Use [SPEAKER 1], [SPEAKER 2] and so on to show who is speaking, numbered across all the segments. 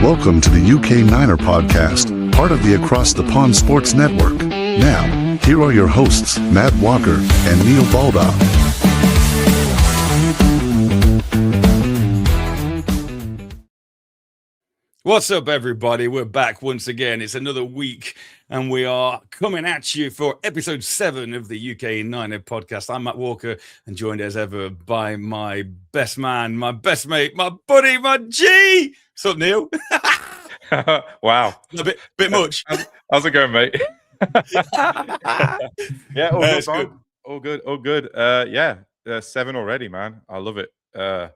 [SPEAKER 1] Welcome to the UK Niner Podcast, part of the Across the Pond Sports Network. Now, here are your hosts, Matt Walker and Neil Baldock.
[SPEAKER 2] What's up, everybody? We're back once again. It's another week, and we are coming at you for episode 7 of the UK Niner Podcast. I'm Matt Walker, and joined as ever by my best man, my best mate, my buddy, my G. What's up, Neil?
[SPEAKER 3] Wow.
[SPEAKER 2] A bit much.
[SPEAKER 3] How's it going, mate? Yeah, all good. All good. 7 already, man. I love it. I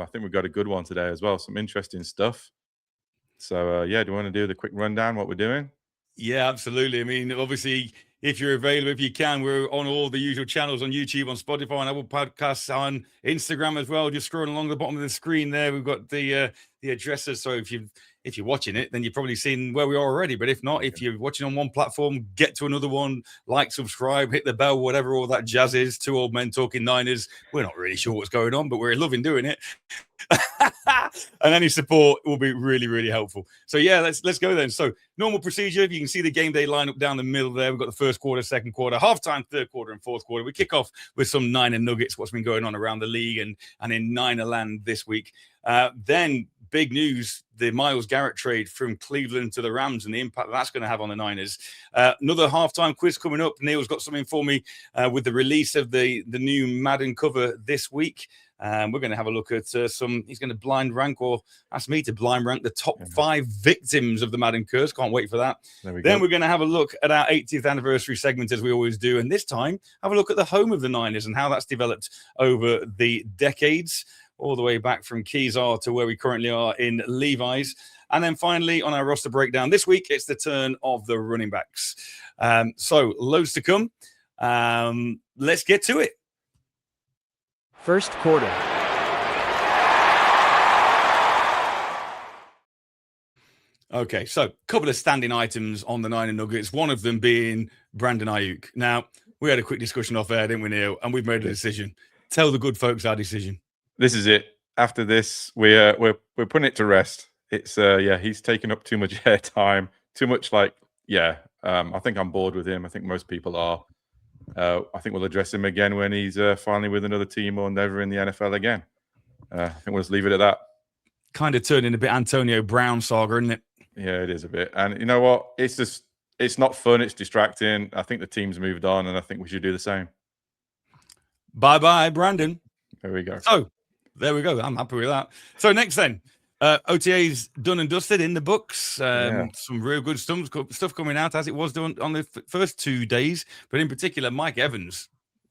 [SPEAKER 3] think we've got a good one today as well. Some interesting stuff. So, do you want to do the quick rundown, what we're doing?
[SPEAKER 2] Yeah, absolutely. I mean, obviously, if you're available, if you can, we're on all the usual channels on YouTube, on Spotify, on Apple Podcasts, on Instagram as well. Just scrolling along the bottom of the screen there, we've got the addresses. So if you're watching it, then you've probably seen where we are already. But if not, if you're watching on one platform, get to another one, like, subscribe, hit the bell, whatever all that jazz is. Two old men talking Niners. We're not really sure what's going on, but we're loving doing it. And any support will be really, really helpful. So yeah, let's go then. So normal procedure, you can see the game day lineup down the middle there. We've got the first quarter, second quarter, halftime, third quarter, and fourth quarter. We kick off with some Niner nuggets, what's been going on around the league and in Niner land this week. Then big news, the Myles Garrett trade from Cleveland to the Rams and the impact that's going to have on the Niners. Another halftime quiz coming up. Neil's got something for me with the release of the new Madden cover this week. We're going to have a look at he's going to blind rank, or ask me to blind rank the top 5 victims of the Madden curse. Can't wait for that. We're going to have a look at our 80th anniversary segment, as we always do. And this time, have a look at the home of the Niners and how that's developed over the decades, all the way back from Kezar to where we currently are in Levi's. And then finally, on our roster breakdown this week, it's the turn of the running backs. So loads to come. Let's get to it.
[SPEAKER 4] First quarter.
[SPEAKER 2] Okay, so a couple of standing items on the Niner Nuggets, one of them being Brandon Ayuk. Now, we had a quick discussion off air, didn't we, Neil? And we've made a decision. Tell the good folks our decision.
[SPEAKER 3] This is it. After this, we're putting it to rest. It's he's taken up too much airtime, too much I think I'm bored with him. I think most people are. I think we'll address him again when he's finally with another team or never in the NFL again. I think we'll just leave it at that.
[SPEAKER 2] Kind of turning a bit Antonio Brown saga, isn't it?
[SPEAKER 3] Yeah, it is a bit. And you know what? It's not fun. It's distracting. I think the team's moved on, and I think we should do the same.
[SPEAKER 2] Bye-bye, Brandon.
[SPEAKER 3] There we go.
[SPEAKER 2] Oh, there we go. I'm happy with that. So next then, OTA's done and dusted in the books. Some real good stuff coming out as it was done on the first 2 days. But in particular, Mike Evans.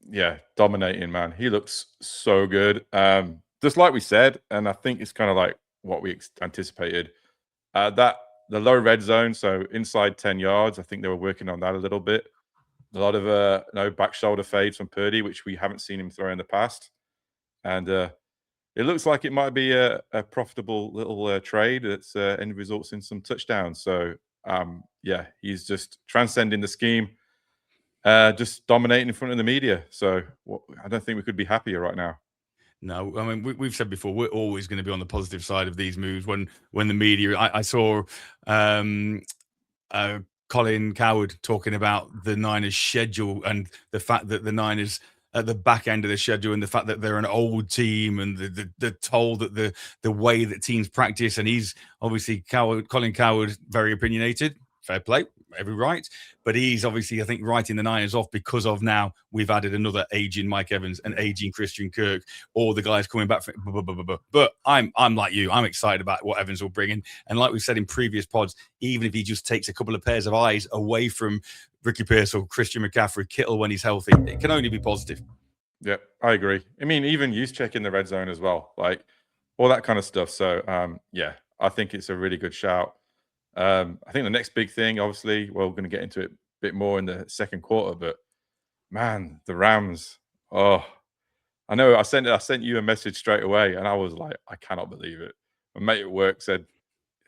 [SPEAKER 3] Yeah, dominating, man. He looks so good. Just like we said, and I think it's kind of like what we anticipated. The low red zone, so inside 10 yards, I think they were working on that a little bit. A lot of back shoulder fades from Purdy, which we haven't seen him throw in the past. And it looks like it might be a profitable little trade that's end results in some touchdowns. So, he's just transcending the scheme, just dominating in front of the media. So I don't think we could be happier right now.
[SPEAKER 2] No, I mean, we've said before, we're always going to be on the positive side of these moves when the media. I saw Colin Cowherd talking about the Niners schedule and the fact that the Niners at the back end of the schedule and the fact that they're an old team and they're told that the way that teams practice, and he's obviously Colin Cowherd, very opinionated, fair play, every right, but he's obviously, I think, writing the Niners off because of now we've added another aging Mike Evans and aging Christian Kirk, or the guys coming back from, but I'm like you, I'm excited about what Evans will bring in. And like we've said in previous pods, even if he just takes a couple of pairs of eyes away from Ricky Pierce or Christian McCaffrey, Kittle when he's healthy, it can only be positive.
[SPEAKER 3] Yeah, I agree. I mean, even use check in the red zone as well, like all that kind of stuff. So I think it's a really good shout. I think the next big thing, obviously, we're going to get into it a bit more in the second quarter, but man, the Rams. Oh, I know. I sent you a message straight away, and I was like, I cannot believe it. My mate at work said,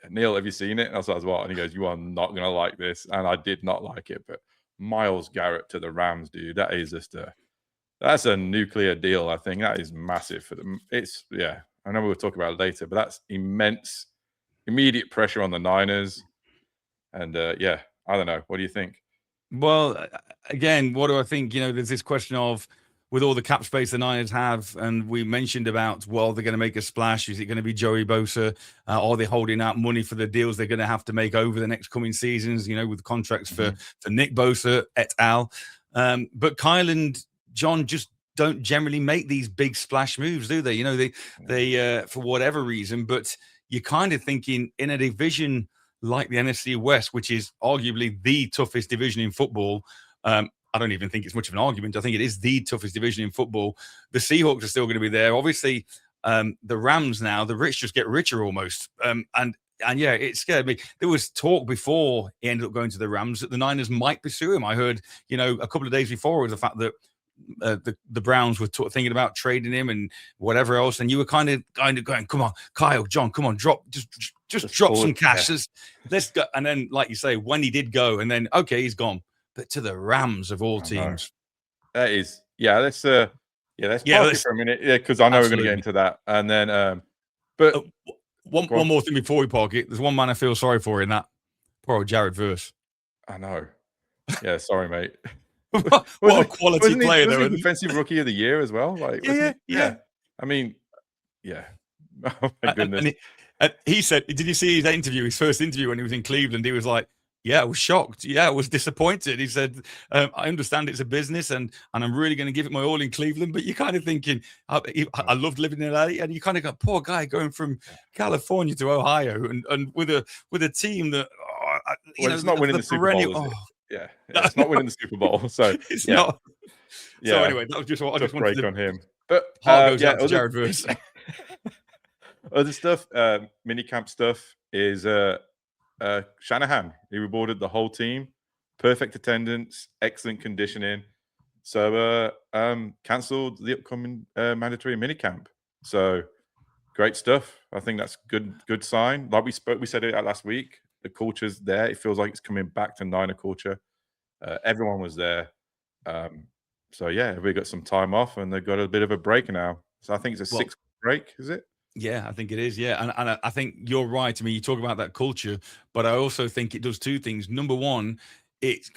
[SPEAKER 3] Neil, have you seen it? And I was like, what? And he goes, you are not going to like this. And I did not like it. But Myles Garrett to the Rams, dude, that is just that's a nuclear deal. I think that is massive for them. I know we'll talk about it later, but that's immense immediate pressure on the Niners. And yeah, I don't know. What do you think?
[SPEAKER 2] Well, again, what do I think? There's this question of, with all the cap space the Niners have, and we mentioned about, well, they're going to make a splash. Is it going to be Joey Bosa? Are they holding out money for the deals they're going to have to make over the next coming seasons, with contracts for Nick Bosa et al. But Kyle and John just don't generally make these big splash moves, do they? They for whatever reason, but you're kind of thinking in a division like the NFC West, which is arguably the toughest division in football. I don't even think it's much of an argument. I think it is the toughest division in football. The Seahawks are still going to be there. Obviously, the Rams now, the rich just get richer almost. And yeah, it scared me. There was talk before he ended up going to the Rams that the Niners might pursue him. I heard, a couple of days before, was the fact that the Browns were thinking about trading him and whatever else. And you were kind of going, come on, Kyle, John, come on, just drop some cash.
[SPEAKER 3] Yeah.
[SPEAKER 2] Let's go. And then, like you say, when he did go, and then, okay, he's gone. But to the Rams of all teams.
[SPEAKER 3] That is, let's park it for a minute. Yeah, because I know we're going to get into that. And then, but
[SPEAKER 2] one more thing before we park it. There's one man I feel sorry for in that. Poor old Jared Verse.
[SPEAKER 3] I know. Yeah, sorry, mate.
[SPEAKER 2] what a quality player, though.
[SPEAKER 3] Wasn't he Defensive Rookie of the Year as well? Like, yeah. I mean, yeah. Oh my goodness.
[SPEAKER 2] And he said, did you see his interview, his first interview when he was in Cleveland? He was like, yeah, I was shocked. Yeah, I was disappointed. He said, I understand it's a business and I'm really going to give it my all in Cleveland. But you're kind of thinking, I loved living in LA. And you kind of go, poor guy going from California to Ohio and with a team that,
[SPEAKER 3] it's not winning the Super Bowl. Yeah, it's not winning the Super Bowl. So
[SPEAKER 2] it's not. Yeah. So anyway, that was just what I just wanted
[SPEAKER 3] to on him. But
[SPEAKER 2] heart goes out to Jared Verse.
[SPEAKER 3] Other stuff, minicamp stuff is Shanahan. He rewarded the whole team, perfect attendance, excellent conditioning. So cancelled the upcoming mandatory minicamp. So great stuff. I think that's good sign. Like we said it last week. The culture's there. It feels like it's coming back to Niner culture. Everyone was there. So yeah, we got some time off and they've got a bit of a break now. So I think it's a 6 break, is it?
[SPEAKER 2] Yeah, I think it is. Yeah. And I think you're right. I mean, you talk about that culture, but I also think it does two things. Number one, it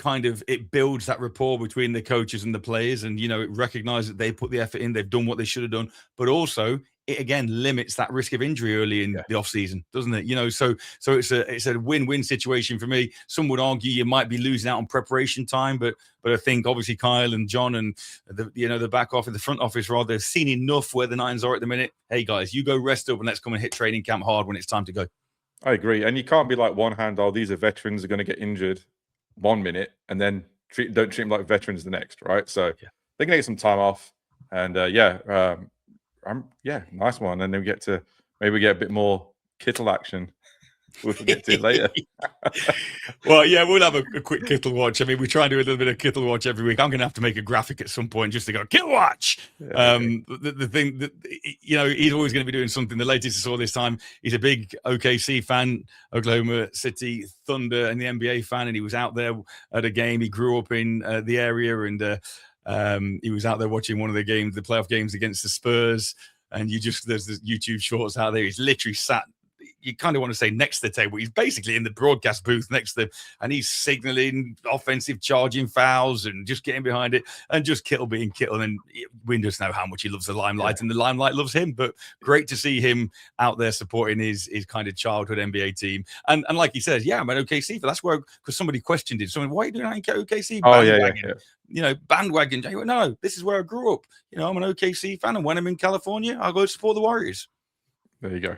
[SPEAKER 2] builds that rapport between the coaches and the players. And, it recognizes that they put the effort in, they've done what they should have done, but also it again limits that risk of injury early in the off season, doesn't it? So it's a win-win situation for me. Some would argue you might be losing out on preparation time, but I think obviously Kyle and John and the back office, the front office rather, have seen enough where the Niners are at the minute. Hey guys, you go rest up and let's come and hit training camp hard when it's time to go.
[SPEAKER 3] I agree, and you can't be like one hand. Oh, these are veterans are going to get injured 1 minute, and then don't treat them like veterans the next, right? So they're going to get some time off, and nice one. And then we get to maybe get a bit more Kittle action, which we'll get to later.
[SPEAKER 2] Well, yeah, we'll have a quick Kittle watch. I mean, we try and do a little bit of Kittle watch every week. I'm going to have to make a graphic at some point just to go Kittle watch. The thing that he's always going to be doing something. The latest I saw this time, he's a big OKC fan, Oklahoma City Thunder, and the NBA fan, and he was out there at a game. He grew up in the area, and he was out there watching one of the games, the playoff games against the Spurs. And there's the YouTube shorts out there. He's literally sat, you kind of want to say next to the table. He's basically in the broadcast booth next to them, and he's signaling offensive charging fouls and just getting behind it, and just Kittle being Kittle. And we just know how much he loves the limelight, and the limelight loves him. But great to see him out there supporting his kind of childhood NBA team. And like he says, I'm an OKC, but that's where, because somebody questioned it. Someone, why are you doing OKC? Bandwagon. No, this is where I grew up. I'm an OKC fan, and when I'm in California, I'll go support the Warriors.
[SPEAKER 3] There you go.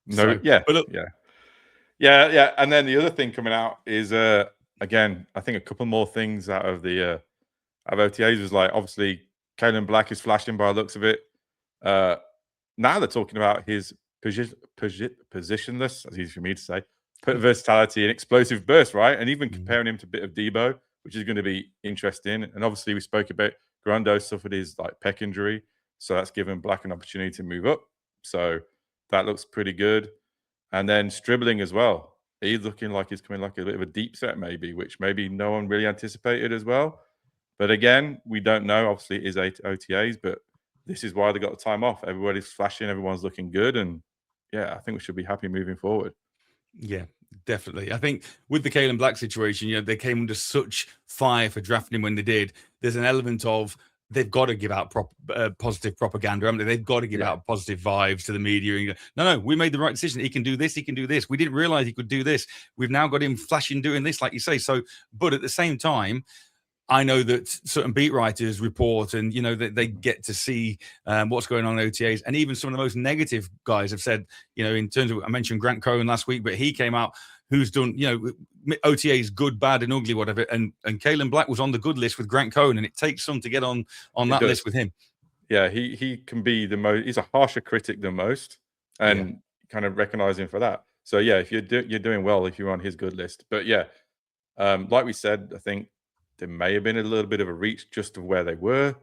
[SPEAKER 3] And then the other thing coming out is again, I think a couple more things out of the OTAs was like, obviously Kalen Black is flashing by the looks of it. Now they're talking about his positionless, as easy for me to say, versatility and explosive burst, right? And even comparing him to a bit of Debo, which is going to be interesting. And obviously we spoke about Grundo suffered his pec injury, so that's given Black an opportunity to move up. So that looks pretty good. And then Stribling as well. He's looking like he's coming like a bit of a deep set maybe, which maybe no one really anticipated as well. But again, we don't know. Obviously, it is OTAs, but this is why they got the time off. Everybody's flashing. Everyone's looking good. And, I think we should be happy moving forward.
[SPEAKER 2] Yeah, definitely. I think with the Kalen Black situation, they came under such fire for drafting him when they did. There's an element of they've got to give out positive propaganda, haven't they? They've got to give
[SPEAKER 3] Yeah,
[SPEAKER 2] out positive vibes to the media. And go, no, we made the right decision. He can do this. He can do this. We didn't realize he could do this. We've now got him flashing doing this, like you say. So, but at the same time, I know that certain beat writers report, and that they get to see what's going on in OTAs, and even some of the most negative guys have said, in terms of, I mentioned Grant Cohen last week, but he came out who's done, OTAs good, bad, and ugly, whatever, and Kalen Black was on the good list with Grant Cohen, and it takes some to get on
[SPEAKER 3] it
[SPEAKER 2] that
[SPEAKER 3] does.
[SPEAKER 2] list with him.
[SPEAKER 3] Yeah, he can be the most. He's a harsher critic than most, and kind of recognize him for that. So yeah, if you're doing well if you're on his good list. But yeah, like we said, I think there may have been a little bit of a reach just of where they were,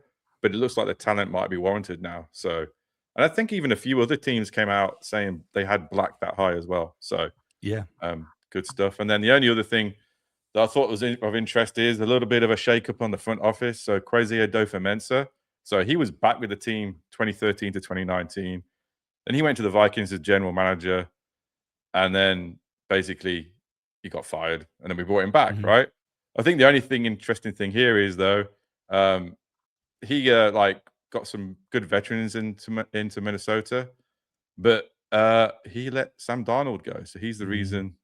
[SPEAKER 3] but it looks like the talent might be warranted now. So, and I think even a few other teams came out saying they had Black that high as well. So
[SPEAKER 2] Yeah.
[SPEAKER 3] good stuff. And then the only other thing that I thought was of interest is a little bit of a shake-up on the front office. So Kwesi Adofo-Mensah, so he was back with the team 2013 to 2019. Then he went to the Vikings as general manager, and then basically he got fired, and then we brought him back, right? I think the only interesting thing here is though, he got some good veterans into Minnesota, but he let Sam Darnold go, so he's the reason.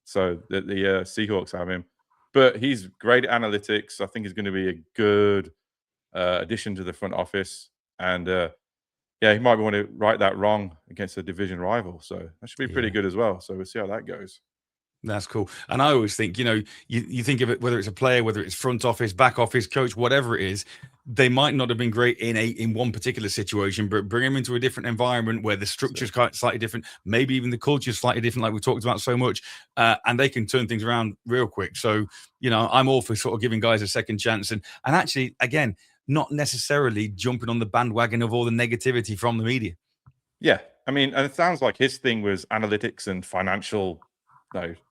[SPEAKER 3] So that the Seahawks have him, but he's great at analytics. I think he's going to be a good addition to the front office, and he might want to right that wrong against a division rival. So that should be pretty good as well. So we'll see how that goes.
[SPEAKER 2] That's cool. And I always think, you think of it, whether it's a player, whether it's front office, back office, coach, whatever it is, they might not have been great in one particular situation, but bring them into a different environment where the structure's slightly different, maybe even the culture's slightly different, like we talked about so much, and they can turn things around real quick. So, I'm all for sort of giving guys a second chance. And actually, again, not necessarily jumping on the bandwagon of all the negativity from the media.
[SPEAKER 3] Yeah. I mean, and it sounds like his thing was analytics and financial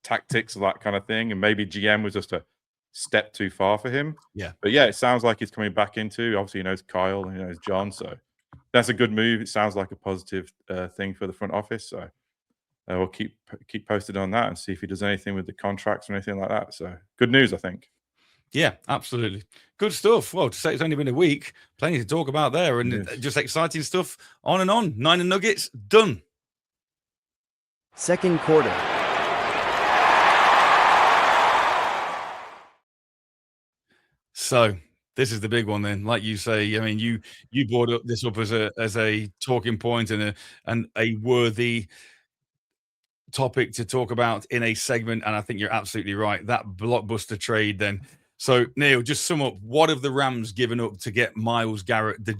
[SPEAKER 3] tactics, that kind of thing. And maybe GM was just a step too far for him.
[SPEAKER 2] Yeah.
[SPEAKER 3] But yeah, it sounds like he's coming back into, obviously he knows Kyle, he knows John. So that's a good move. It sounds like a positive thing for the front office. So we'll keep posted on that and see if he does anything with the contracts or anything like that. So good news, I think.
[SPEAKER 2] Yeah, absolutely. Good stuff. Well, to say it's only been a week, plenty to talk about there, and just exciting stuff on and on. Niner Nuggets, done.
[SPEAKER 4] Second quarter.
[SPEAKER 2] So this is the big one then. Like you say, I mean, you brought this up as a talking point and a worthy topic to talk about in a segment, and I think you're absolutely right. That blockbuster trade then. So, Neil, just sum up, what have the Rams given up to get Myles Garrett, the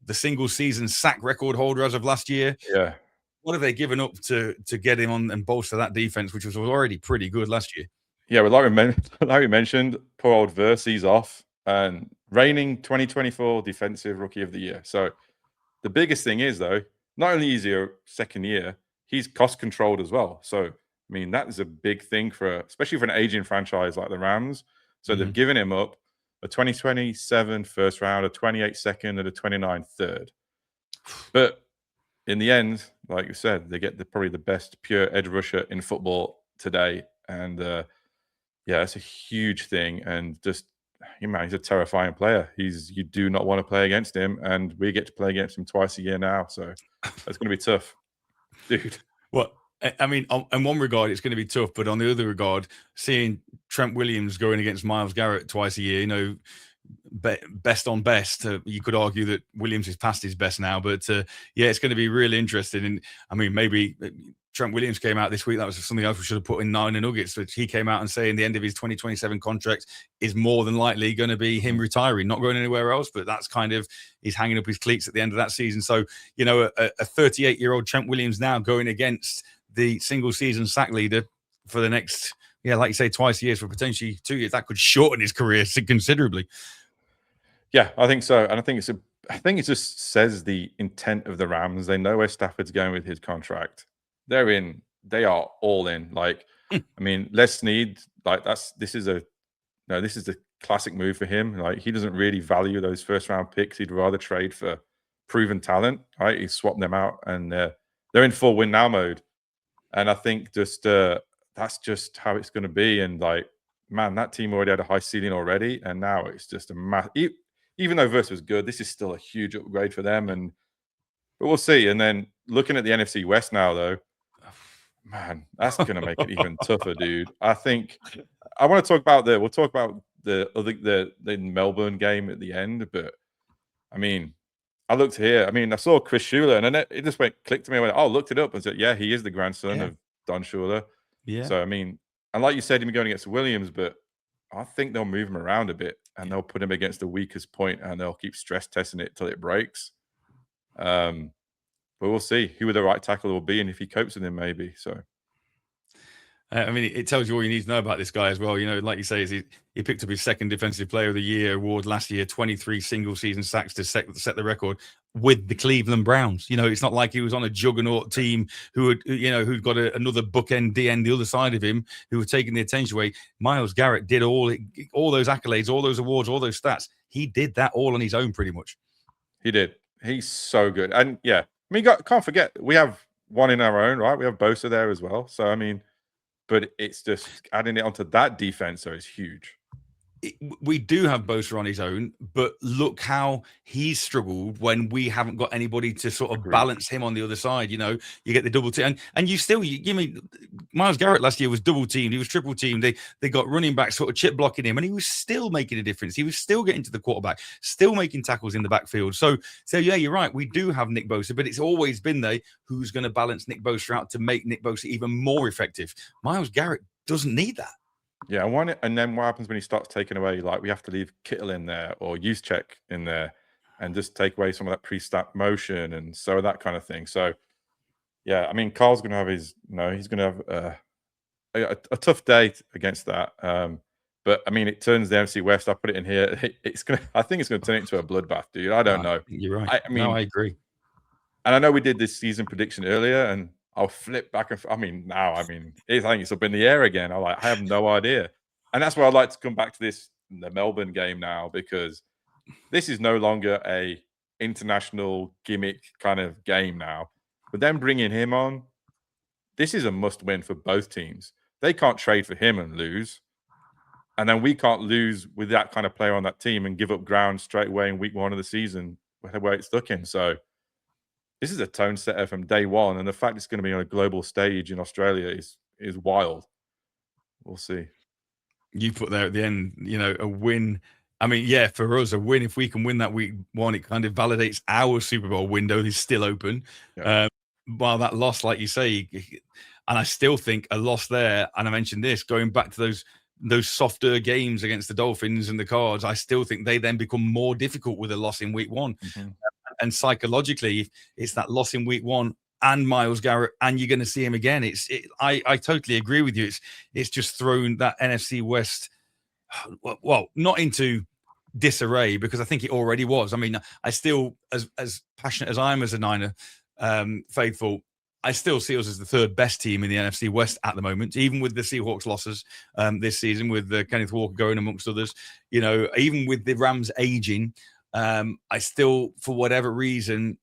[SPEAKER 2] the single season sack record holder as of last year?
[SPEAKER 3] Yeah.
[SPEAKER 2] What have they given up to get him on and bolster that defense, which was already pretty good last year?
[SPEAKER 3] Yeah, well, like we mentioned, poor old Versy's off, and reigning 2024 Defensive Rookie of the Year. So the biggest thing is, though, not only is he a second year, he's cost controlled as well. So, I mean, that is a big thing especially for an aging franchise like the Rams. So they've given him up a 2027 first round, a 28 second, and a 29 third. But in the end, like you said, they get probably the best pure edge rusher in football today. And it's a huge thing. And just, he's a terrifying player. You do not want to play against him. And we get to play against him twice a year now. So it's going to be tough, dude.
[SPEAKER 2] Well, I mean, in one regard, it's going to be tough. But on the other regard, seeing Trent Williams going against Myles Garrett twice a year, best on best, you could argue that Williams is past his best now. But it's going to be really interesting. And I mean, maybe Trent Williams came out this week. That was something else we should have put in Niner Nuggets, which he came out and saying the end of his 2027 contract is more than likely going to be him retiring, not going anywhere else. But that's he's hanging up his cleats at the end of that season. So, a 38-year-old Trent Williams now going against the single season sack leader for the next, like you say, twice a year for potentially 2 years, that could shorten his career considerably.
[SPEAKER 3] Yeah, I think so. And I think it just says the intent of the Rams. They know where Stafford's going with his contract. They're in. They are all in. Like, I mean, Les Snead, this is a classic move for him. Like, he doesn't really value those first round picks. He'd rather trade for proven talent. Right? He swapped them out, and they're in full win now mode. And I think just that's just how it's going to be. And like, man, that team already had a high ceiling already, and now it's just even though Verse was good, this is still a huge upgrade for them. But we'll see. And then looking at the NFC West now, though, man, that's going to make it even tougher, dude. I think I want to talk about we'll talk about the Melbourne game at the end, but I mean, I looked here. I mean, I saw Chris Schuler, and then it just clicked to me. I went, looked it up and said, yeah, he is the grandson of Don Schuler.
[SPEAKER 2] Yeah.
[SPEAKER 3] So I mean, and like you said, him going against Williams, but I think they'll move him around a bit and they'll put him against the weakest point and they'll keep stress testing it till it breaks. But we'll see who the right tackle will be and if he copes with him, maybe. So.
[SPEAKER 2] I mean, it tells you all you need to know about this guy as well. You know, like you say, he picked up his second Defensive Player of the Year award last year, 23 single-season sacks to set the record with the Cleveland Browns. You know, it's not like he was on a juggernaut team who'd got another bookend DN the other side of him who were taking the attention away. Myles Garrett did all those accolades, all those awards, all those stats. He did that all on his own, pretty much.
[SPEAKER 3] He did. He's so good. And yeah, I mean, can't forget, we have one in our own, right? We have Bosa there as well. So, I mean, but it's just adding it onto that defense is huge.
[SPEAKER 2] We do have Bosa on his own, but look how he's struggled when we haven't got anybody to sort of balance him on the other side. You know, you get the double team, and you still, give me Myles Garrett last year was double teamed, he was triple teamed. They got running back sort of chip blocking him, and he was still making a difference. He was still getting to the quarterback, still making tackles in the backfield. So yeah, you're right. We do have Nick Bosa, but it's always been there. Who's going to balance Nick Bosa out to make Nick Bosa even more effective? Myles Garrett doesn't need that.
[SPEAKER 3] Yeah, and then what happens when he starts taking away? Like we have to leave Kittle in there or Juszczyk in there, and just take away some of that pre-snap motion and so that kind of thing. So, yeah, I mean, Carl's going to have he's going to have a tough day against that. But I mean, it turns the NFC West. I put it in here. I think it's going to turn it into a bloodbath, dude. I don't know.
[SPEAKER 2] You're right. I mean, I agree.
[SPEAKER 3] And I know we did this season prediction earlier, and I'll flip back and I think it's up in the air again. I have no idea. And that's why I'd like to come back to the Melbourne game now, because this is no longer a international gimmick kind of game now. But then bringing him on, this is a must win for both teams. They can't trade for him and lose. And then we can't lose with that kind of player on that team and give up ground straight away in week 1 of the season where it's looking. So this is a tone setter from day one, and the fact it's going to be on a global stage in Australia is wild. We'll see.
[SPEAKER 2] You put there at the end, a win. I mean, yeah, for us, a win. If we can win that week 1, it kind of validates our Super Bowl window is still open. Yeah. While that loss, like you say, and I still think a loss there, and I mentioned this, going back to those softer games against the Dolphins and the Cards, I still think they then become more difficult with a loss in week 1. Mm-hmm. And psychologically, it's that loss in week 1 and Myles Garrett, and you're going to see him again. I totally agree with you. It's just thrown that NFC West, well, not into disarray, because I think it already was. I mean, I still, as passionate as I am as a Niner faithful, I still see us as the 3rd best team in the NFC West at the moment, even with the Seahawks losses this season, with Kenneth Walker going amongst others. Even with the Rams aging, I still, for whatever reason,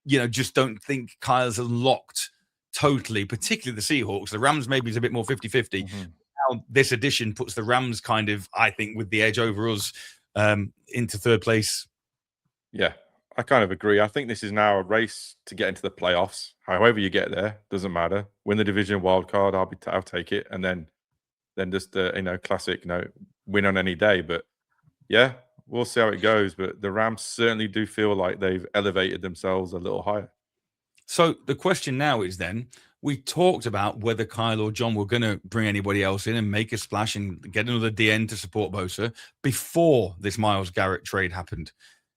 [SPEAKER 2] just don't think Kyle's unlocked totally, particularly the Seahawks. The Rams maybe is a bit more 50-50. Mm-hmm. Now, this addition puts the Rams kind of, I think, with the edge over us into 3rd place.
[SPEAKER 3] Yeah, I kind of agree. I think this is now a race to get into the playoffs. However you get there, doesn't matter. Win the division wild card, I'll take it. And then just classic, win on any day. But yeah, we'll see how it goes, but the Rams certainly do feel like they've elevated themselves a little higher.
[SPEAKER 2] So the question now is then, we talked about whether Kyle or John were going to bring anybody else in and make a splash and get another DN to support Bosa before this Myles Garrett trade happened.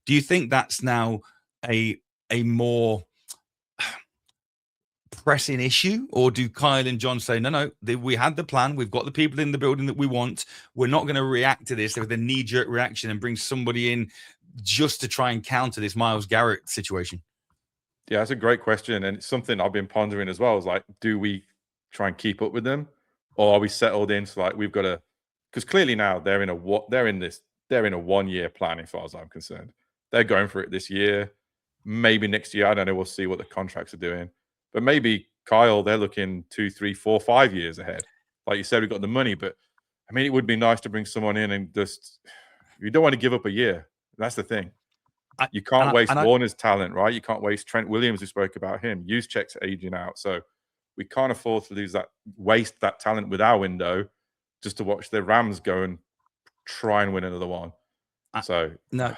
[SPEAKER 2] Do you think that's now a more pressing issue, or do Kyle and John say, no, we had the plan, we've got the people in the building that we want, we're not going to react to this with a knee-jerk reaction and bring somebody in just to try and counter this Myles Garrett situation?
[SPEAKER 3] Yeah, that's a great question, and it's something I've been pondering as well. Is like, do we try and keep up with them, or are we settled into like we've got to? Because clearly now they're in a 1-year plan, as far as I'm concerned. They're going for it this year, maybe next year. I don't know. We'll see what the contracts are doing. But maybe Kyle, they're looking 2, 3, 4, 5 years ahead. Like you said, we've got the money, but I mean, it would be nice to bring someone in and just, you don't want to give up a year. That's the thing. You can't waste Warner's talent, right? You can't waste Trent Williams, who spoke about him. Juszczyk's aging out. So we can't afford to waste that talent with our window just to watch the Rams go and try and win another one. So
[SPEAKER 2] no,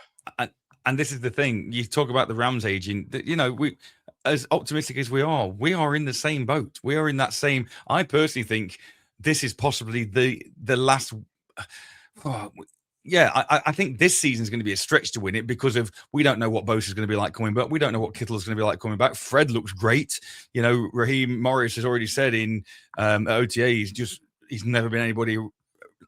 [SPEAKER 2] and this is the thing. You talk about the Rams aging. You know, we, as optimistic as we are in the same boat. We are in that same. I personally think this is possibly the last. I think this season is going to be a stretch to win it because of we don't know what Bosa is going to be like coming back. We don't know what Kittle is going to be like coming back. Fred looks great. You know, Raheem Morris has already said in OTA he's never been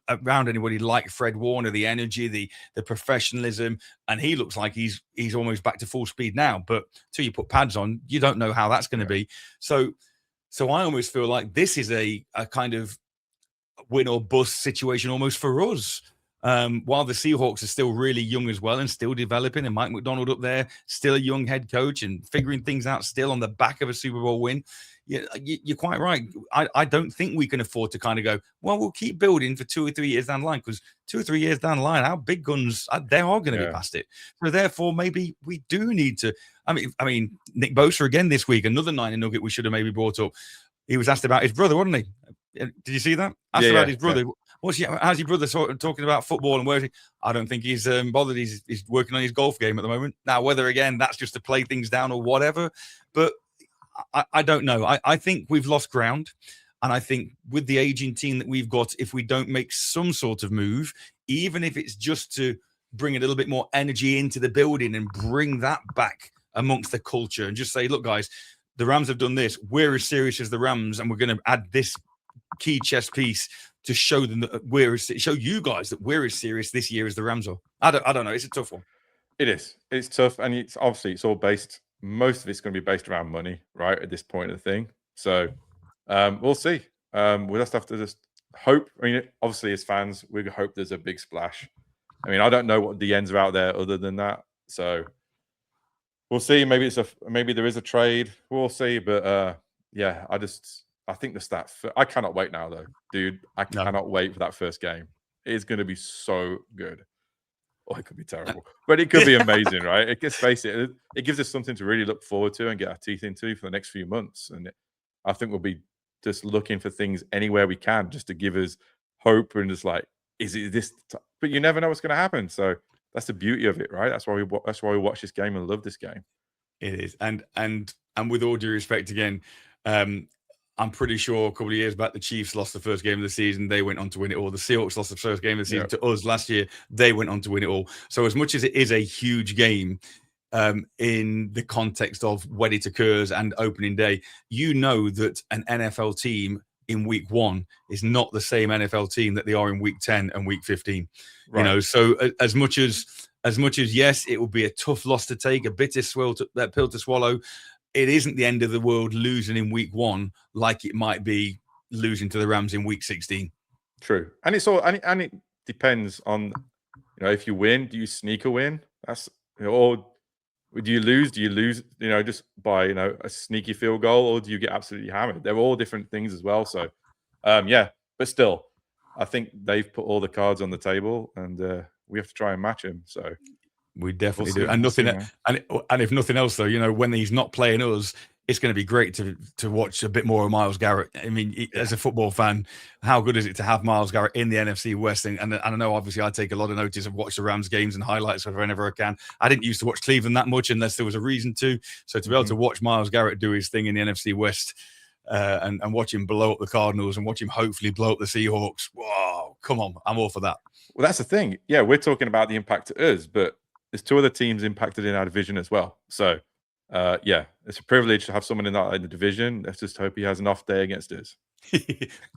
[SPEAKER 2] around anybody like Fred Warner. The energy, the professionalism, and he looks like he's almost back to full speed now. But till you put pads on, you don't know how that's going to be. So I almost feel like this is a kind of win or bust situation almost for us. While the Seahawks are still really young as well and still developing, and Mike McDonald up there, still a young head coach and figuring things out still on the back of a Super Bowl win. Yeah, you're quite right. I don't think we can afford to kind of go, well, we'll keep building for 2 or 3 years down the line, because 2 or 3 years down the line, our big guns, they are going to be past it. So therefore, maybe we do need to. I mean, Nick Bosa again this week, another 9 nugget we should have maybe brought up. He was asked about his brother, wasn't he? Did you see that? Asked about his brother. Yeah. How's your brother talking about football and where is he? I don't think he's bothered. He's working on his golf game at the moment. Now, whether, again, that's just to play things down or whatever, but I don't know. I think we've lost ground. And I think with the aging team that we've got, if we don't make some sort of move, even if it's just to bring a little bit more energy into the building and bring that back amongst the culture and just say, look, guys, the Rams have done this. We're as serious as the Rams, and we're going to add this key chess piece to show them that show you guys that we're as serious this year as the Rams are. I don't know. It's a tough one. It is.
[SPEAKER 3] It's tough, and it's all based. Most of it's going to be based around money, right? At this point of the thing. So we'll see. We'll just have to just hope. I mean, obviously, as fans, we hope there's a big splash. I mean, I don't know what the ends are out there other than that. So we'll see. Maybe there is a trade. We'll see. But I think the stat. I cannot wait now, though, dude. I cannot wait for that first game. It is going to be so good. Or it could be terrible, but it could be amazing, right? Let's face it. It gives us something to really look forward to and get our teeth into for the next few months. And I think we'll be just looking for things anywhere we can, just to give us hope and just like, is it this? But you never know what's going to happen. So that's the beauty of it, right? That's why we watch this game and love this game.
[SPEAKER 2] It is, and with all due respect, again, I'm pretty sure a couple of years back, the Chiefs lost the first game of the season. They went on to win it all. The Seahawks lost the first game of the season to us last year. They went on to win it all. So as much as it is a huge game in the context of when it occurs and opening day, you know that an NFL team in week 1 is not the same NFL team that they are in week 10 and week 15. Right. You know, so as much as yes, it will be a tough loss to take, a bitter pill to swallow. It isn't the end of the world losing in week 1 like it might be losing to the Rams in week 16.
[SPEAKER 3] True. And it's all and it depends on, if you win, do you sneak a win? That's, or do you lose? Do you lose, just by, a sneaky field goal, or do you get absolutely hammered? They're all different things as well. So but still, I think they've put all the cards on the table, and we have to try and match them. So
[SPEAKER 2] we definitely do. And and if nothing else, though, when he's not playing us, it's going to be great to watch a bit more of Myles Garrett. I mean, as a football fan, how good is it to have Myles Garrett in the NFC West? And I know, obviously, I take a lot of notice of watch the Rams games and highlights whenever I can. I didn't used to watch Cleveland that much unless there was a reason to. So to be able to watch Myles Garrett do his thing in the NFC West and watch him blow up the Cardinals and watch him hopefully blow up the Seahawks. Wow, come on. I'm all for that.
[SPEAKER 3] Well, that's the thing. Yeah, we're talking about the impact to us, but there's 2 other teams impacted in our division as well. So, it's a privilege to have someone in the division. Let's just hope he has an off day against us.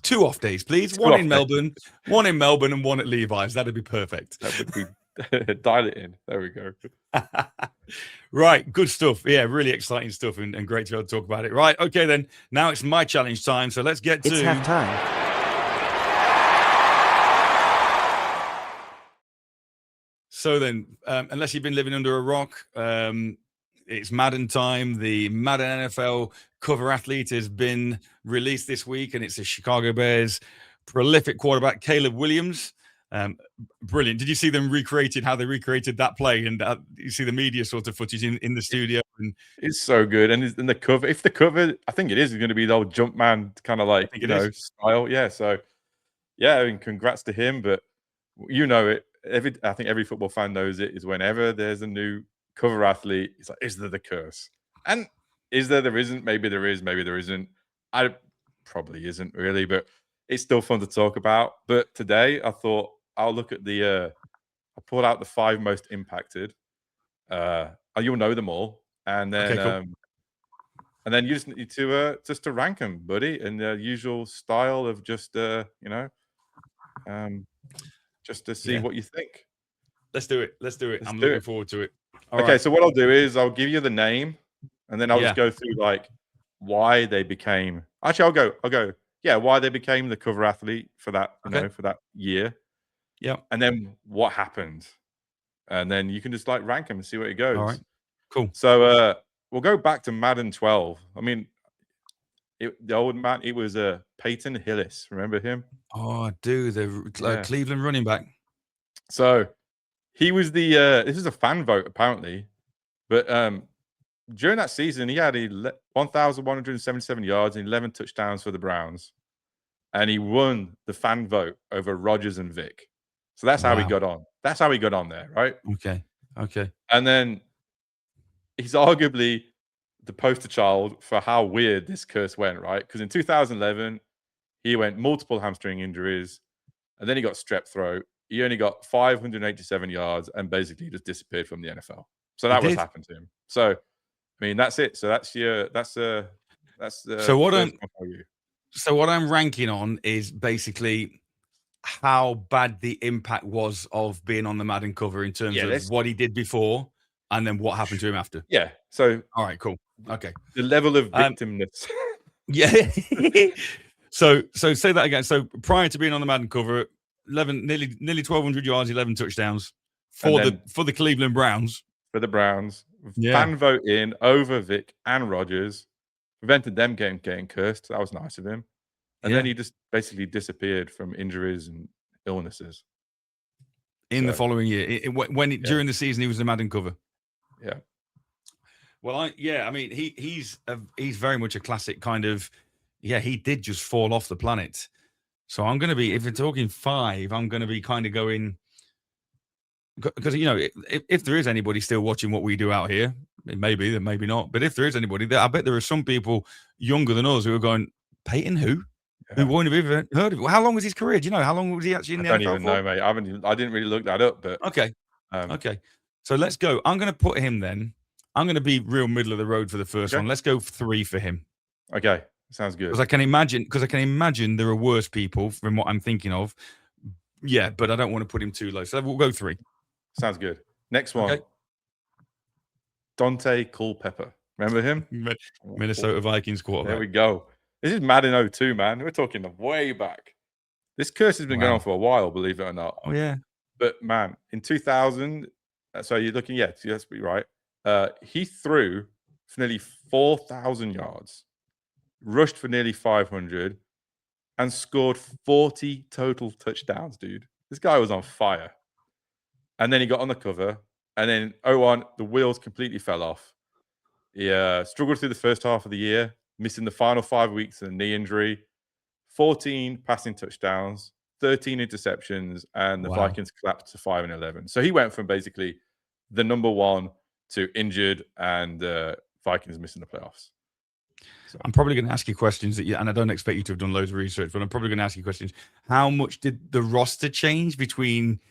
[SPEAKER 2] 2 off days, please. One in Melbourne, and one at Levi's. That'd be perfect.
[SPEAKER 3] That would be dial it in. There we go.
[SPEAKER 2] Right, good stuff. Yeah, really exciting stuff, and great to be able to talk about it. Right, okay then. Now it's my challenge time. So let's get to.
[SPEAKER 4] It's halftime.
[SPEAKER 2] So then, unless you've been living under a rock, it's Madden time. The Madden NFL cover athlete has been released this week, and it's the Chicago Bears prolific quarterback, Caleb Williams. Brilliant. Did you see them how they recreated that play? And you see the media sort of footage in the studio. And
[SPEAKER 3] it's so good. And in the cover, if the cover, I think it is going to be the old Jumpman kind of like, style. Yeah. So, yeah, I mean, congrats to him. But it. I think every football fan knows it, is whenever there's a new cover athlete, it's like, is there the curse? And is there isn't? Maybe there is, maybe there isn't. I probably isn't really, but it's still fun to talk about. But today I thought I'll look at I pulled out the 5 most impacted. You'll know them all. And then
[SPEAKER 2] okay, cool.
[SPEAKER 3] and then you just need to rank them, buddy, in the usual style of just just to see what you think.
[SPEAKER 2] Let's do it. I'm looking forward to it.
[SPEAKER 3] Okay, so what I'll do is I'll give you the name, and then I'll just go through like why they became. Actually, I'll go. Yeah, why they became the cover athlete for that, for that year.
[SPEAKER 2] Yeah,
[SPEAKER 3] and then what happened, and then you can just like rank them and see where it goes.
[SPEAKER 2] All right, cool.
[SPEAKER 3] So we'll go back to Madden 12. I mean, the old man. It was Peyton Hillis. Remember him?
[SPEAKER 2] Oh, I do. The Cleveland running back.
[SPEAKER 3] So he was the. This is a fan vote apparently, but during that season he had 1,177 yards and 11 touchdowns for the Browns, and he won the fan vote over Rodgers and Vic. So that's how he got on. That's how he got on there, right?
[SPEAKER 2] Okay.
[SPEAKER 3] And then he's arguably the poster child for how weird this curse went, right? Because in 2011, he went multiple hamstring injuries, and then he got strep throat. He only got 587 yards and basically just disappeared from the NFL. So that was happened to him. So, I mean, that's it. So
[SPEAKER 2] so what I'm ranking on is basically how bad the impact was of being on the Madden cover in terms of what he did before and then what happened to him after.
[SPEAKER 3] Yeah. So,
[SPEAKER 2] all right, cool. Okay.
[SPEAKER 3] The level of victimness.
[SPEAKER 2] Yeah. So say that again. So prior to being on the Madden cover, nearly 1,200 yards, 11 touchdowns for the Cleveland Browns.
[SPEAKER 3] For the Browns, fan vote in over Vic and Rodgers, prevented them getting cursed. That was nice of him. And then he just basically disappeared from injuries and illnesses.
[SPEAKER 2] In the following year, during the season, he was the Madden cover.
[SPEAKER 3] Yeah.
[SPEAKER 2] Well, I mean, he's very much a classic kind of. Yeah, he did just fall off the planet. So I'm going to be, if we're talking 5, I'm going to be kind of going, because, if there is anybody still watching what we do out here, it may be, there maybe not. But if there is anybody, I bet there are some people younger than us who are going, Peyton who? Yeah. Who won't have even heard of it. How long was his career? Do you know? How long was he actually in the NFL?
[SPEAKER 3] I don't even know, mate. I didn't really look that up. But
[SPEAKER 2] okay. Okay. So let's go. I'm going to put him then. I'm going to be real middle of the road for the first one. Let's go 3 for him.
[SPEAKER 3] Okay. Sounds good.
[SPEAKER 2] Because I can imagine there are worse people from what I'm thinking of. Yeah, but I don't want to put him too low. So we'll go 3.
[SPEAKER 3] Sounds good. Next one. Okay. Dante Culpepper. Remember him?
[SPEAKER 2] Minnesota Vikings quarterback.
[SPEAKER 3] There we go. This is Madden 02, man. We're talking way back. This curse has been going on for a while, believe it or not.
[SPEAKER 2] Oh, yeah.
[SPEAKER 3] But, man, in 2000, so you're looking, let's be right. He threw for nearly 4,000 yards, rushed for nearly 500, and scored 40 total touchdowns, dude. This guy was on fire. And then he got on the cover, and then 01, the wheels completely fell off. He struggled through the first half of the year, missing the final 5 weeks of a knee injury, 14 passing touchdowns, 13 interceptions, and the Vikings collapsed to 5-11. So he went from basically the number 1 to injured and Vikings missing the playoffs.
[SPEAKER 2] So I'm probably going to ask you questions and I don't expect you to have done loads of research, but I'm probably going to ask you questions. How much did the roster change between?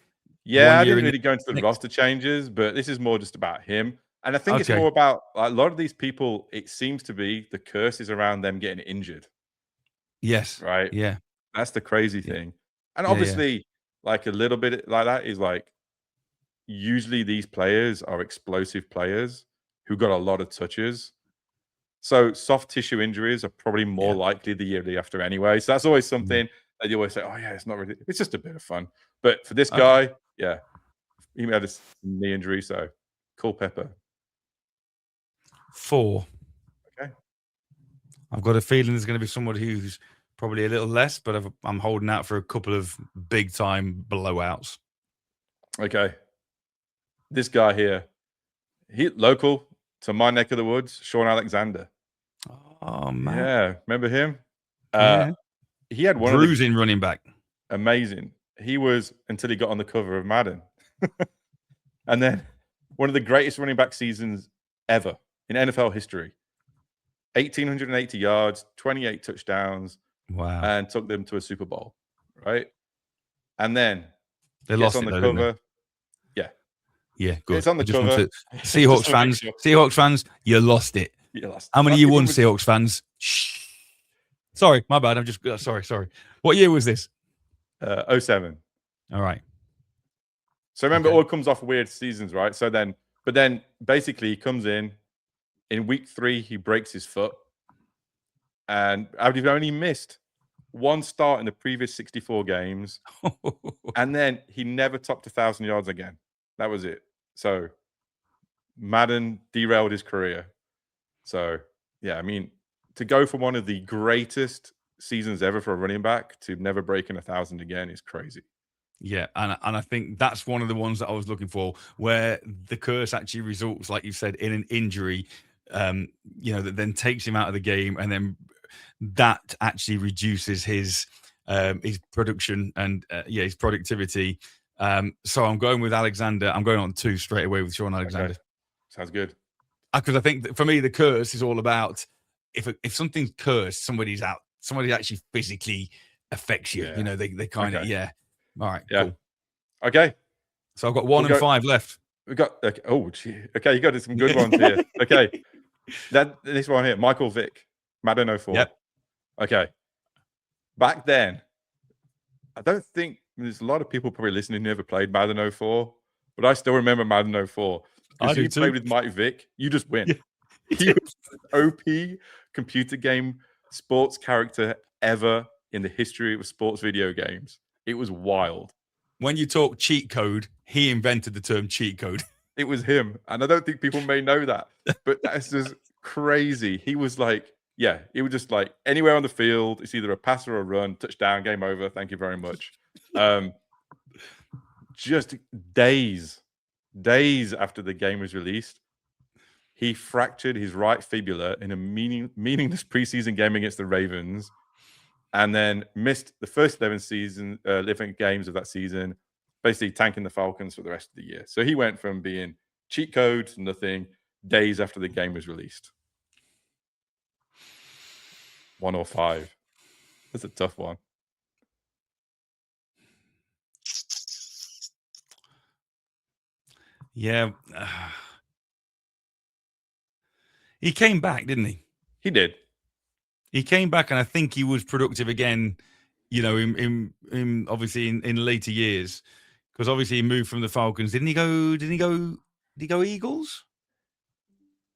[SPEAKER 3] Yeah, I didn't really go into the roster changes, but this is more just about him. And I think it's more about a lot of these people, it seems to be the curse is around them getting injured.
[SPEAKER 2] Yes.
[SPEAKER 3] Right?
[SPEAKER 2] Yeah.
[SPEAKER 3] That's the crazy thing. And obviously, like a little bit like that is like, usually these players are explosive players who got a lot of touches. So soft tissue injuries are probably more likely the year after anyway. So that's always something that you always say, oh, yeah, it's not really, it's just a bit of fun. But for this guy, he had a knee injury. So Culpepper.
[SPEAKER 2] 4.
[SPEAKER 3] Okay.
[SPEAKER 2] I've got a feeling there's going to be somebody who's probably a little less, but I'm holding out for a couple of big time blowouts.
[SPEAKER 3] Okay. This guy here, he local to my neck of the woods, Sean Alexander.
[SPEAKER 2] Oh man,
[SPEAKER 3] Yeah, remember him?
[SPEAKER 2] yeah.
[SPEAKER 3] He had one
[SPEAKER 2] Bruising running back.
[SPEAKER 3] Amazing. He was until he got on the cover of Madden. And then one of the greatest running back seasons ever in NFL history. 1,880 yards, 28 touchdowns,
[SPEAKER 2] Wow.
[SPEAKER 3] and took them to a Super Bowl, right? And then
[SPEAKER 2] They
[SPEAKER 3] gets
[SPEAKER 2] lost
[SPEAKER 3] on
[SPEAKER 2] it,
[SPEAKER 3] the
[SPEAKER 2] though, didn't they?
[SPEAKER 3] cover. Yeah.
[SPEAKER 2] Yeah, good.
[SPEAKER 3] It's on the
[SPEAKER 2] I just want
[SPEAKER 3] cover.
[SPEAKER 2] to, Seahawks
[SPEAKER 3] Just wanna make
[SPEAKER 2] fans,
[SPEAKER 3] sure.
[SPEAKER 2] Seahawks fans, you lost it.
[SPEAKER 3] You lost.
[SPEAKER 2] How many
[SPEAKER 3] Well,
[SPEAKER 2] you
[SPEAKER 3] it
[SPEAKER 2] won,
[SPEAKER 3] was-
[SPEAKER 2] Seahawks fans? Shh. Sorry, my bad. I'm just sorry. What year was this?
[SPEAKER 3] 07.
[SPEAKER 2] All right.
[SPEAKER 3] So remember,
[SPEAKER 2] Okay.
[SPEAKER 3] it all comes off weird seasons, right? So then, but then basically he comes in week 3, he breaks his foot, and I've only missed one start in the previous 64 games, and then he never topped 1,000 yards again. That was it. So Madden derailed his career. So yeah, I mean, to go from one of the greatest seasons ever for a running back to never breaking 1,000 again is crazy.
[SPEAKER 2] Yeah, and I think that's one of the ones that I was looking for, where the curse actually results, like you said, in an injury, that then takes him out of the game, and then that actually reduces his production and his productivity. So I'm going with Alexander. I'm going on 2 straight away with Sean Alexander.
[SPEAKER 3] Okay. Sounds good.
[SPEAKER 2] Because I think that for me, the curse is all about if something's cursed, somebody's out. Somebody actually physically affects you.
[SPEAKER 3] Yeah.
[SPEAKER 2] They kind of All right,
[SPEAKER 3] Yeah.
[SPEAKER 2] cool.
[SPEAKER 3] Okay.
[SPEAKER 2] So I've got 1 and 5 left.
[SPEAKER 3] We got okay. Oh, gee. Okay, you got some good ones here. Okay, this one here, Michael Vick, Madden 04.
[SPEAKER 2] Yep.
[SPEAKER 3] Okay. Back then, I don't think there's a lot of people probably listening who never played Madden 04, but I still remember Madden 04
[SPEAKER 2] I
[SPEAKER 3] because
[SPEAKER 2] do
[SPEAKER 3] you
[SPEAKER 2] too.
[SPEAKER 3] played with Mike Vick. You just win.
[SPEAKER 2] Yeah.
[SPEAKER 3] He was the OP computer game sports character ever in the history of sports video games. It was wild.
[SPEAKER 2] When you talk cheat code, he invented the term cheat code.
[SPEAKER 3] It was him. And I don't think people may know that, but that's just crazy. He was like, it was just like anywhere on the field. It's either a pass or a run, touchdown, game over. Thank you very much. Just days after the game was released, he fractured his right fibula in a meaningless preseason game against the Ravens, and then missed the first 11 games of that season, basically tanking the Falcons for the rest of the year. So he went from being cheat code to nothing days after the game was released. 1 or 5. That's a tough one.
[SPEAKER 2] Yeah. He came back, didn't he?
[SPEAKER 3] He did.
[SPEAKER 2] He came back, and I think he was productive again, in obviously in later years, because obviously he moved from the Falcons. Did he go Eagles?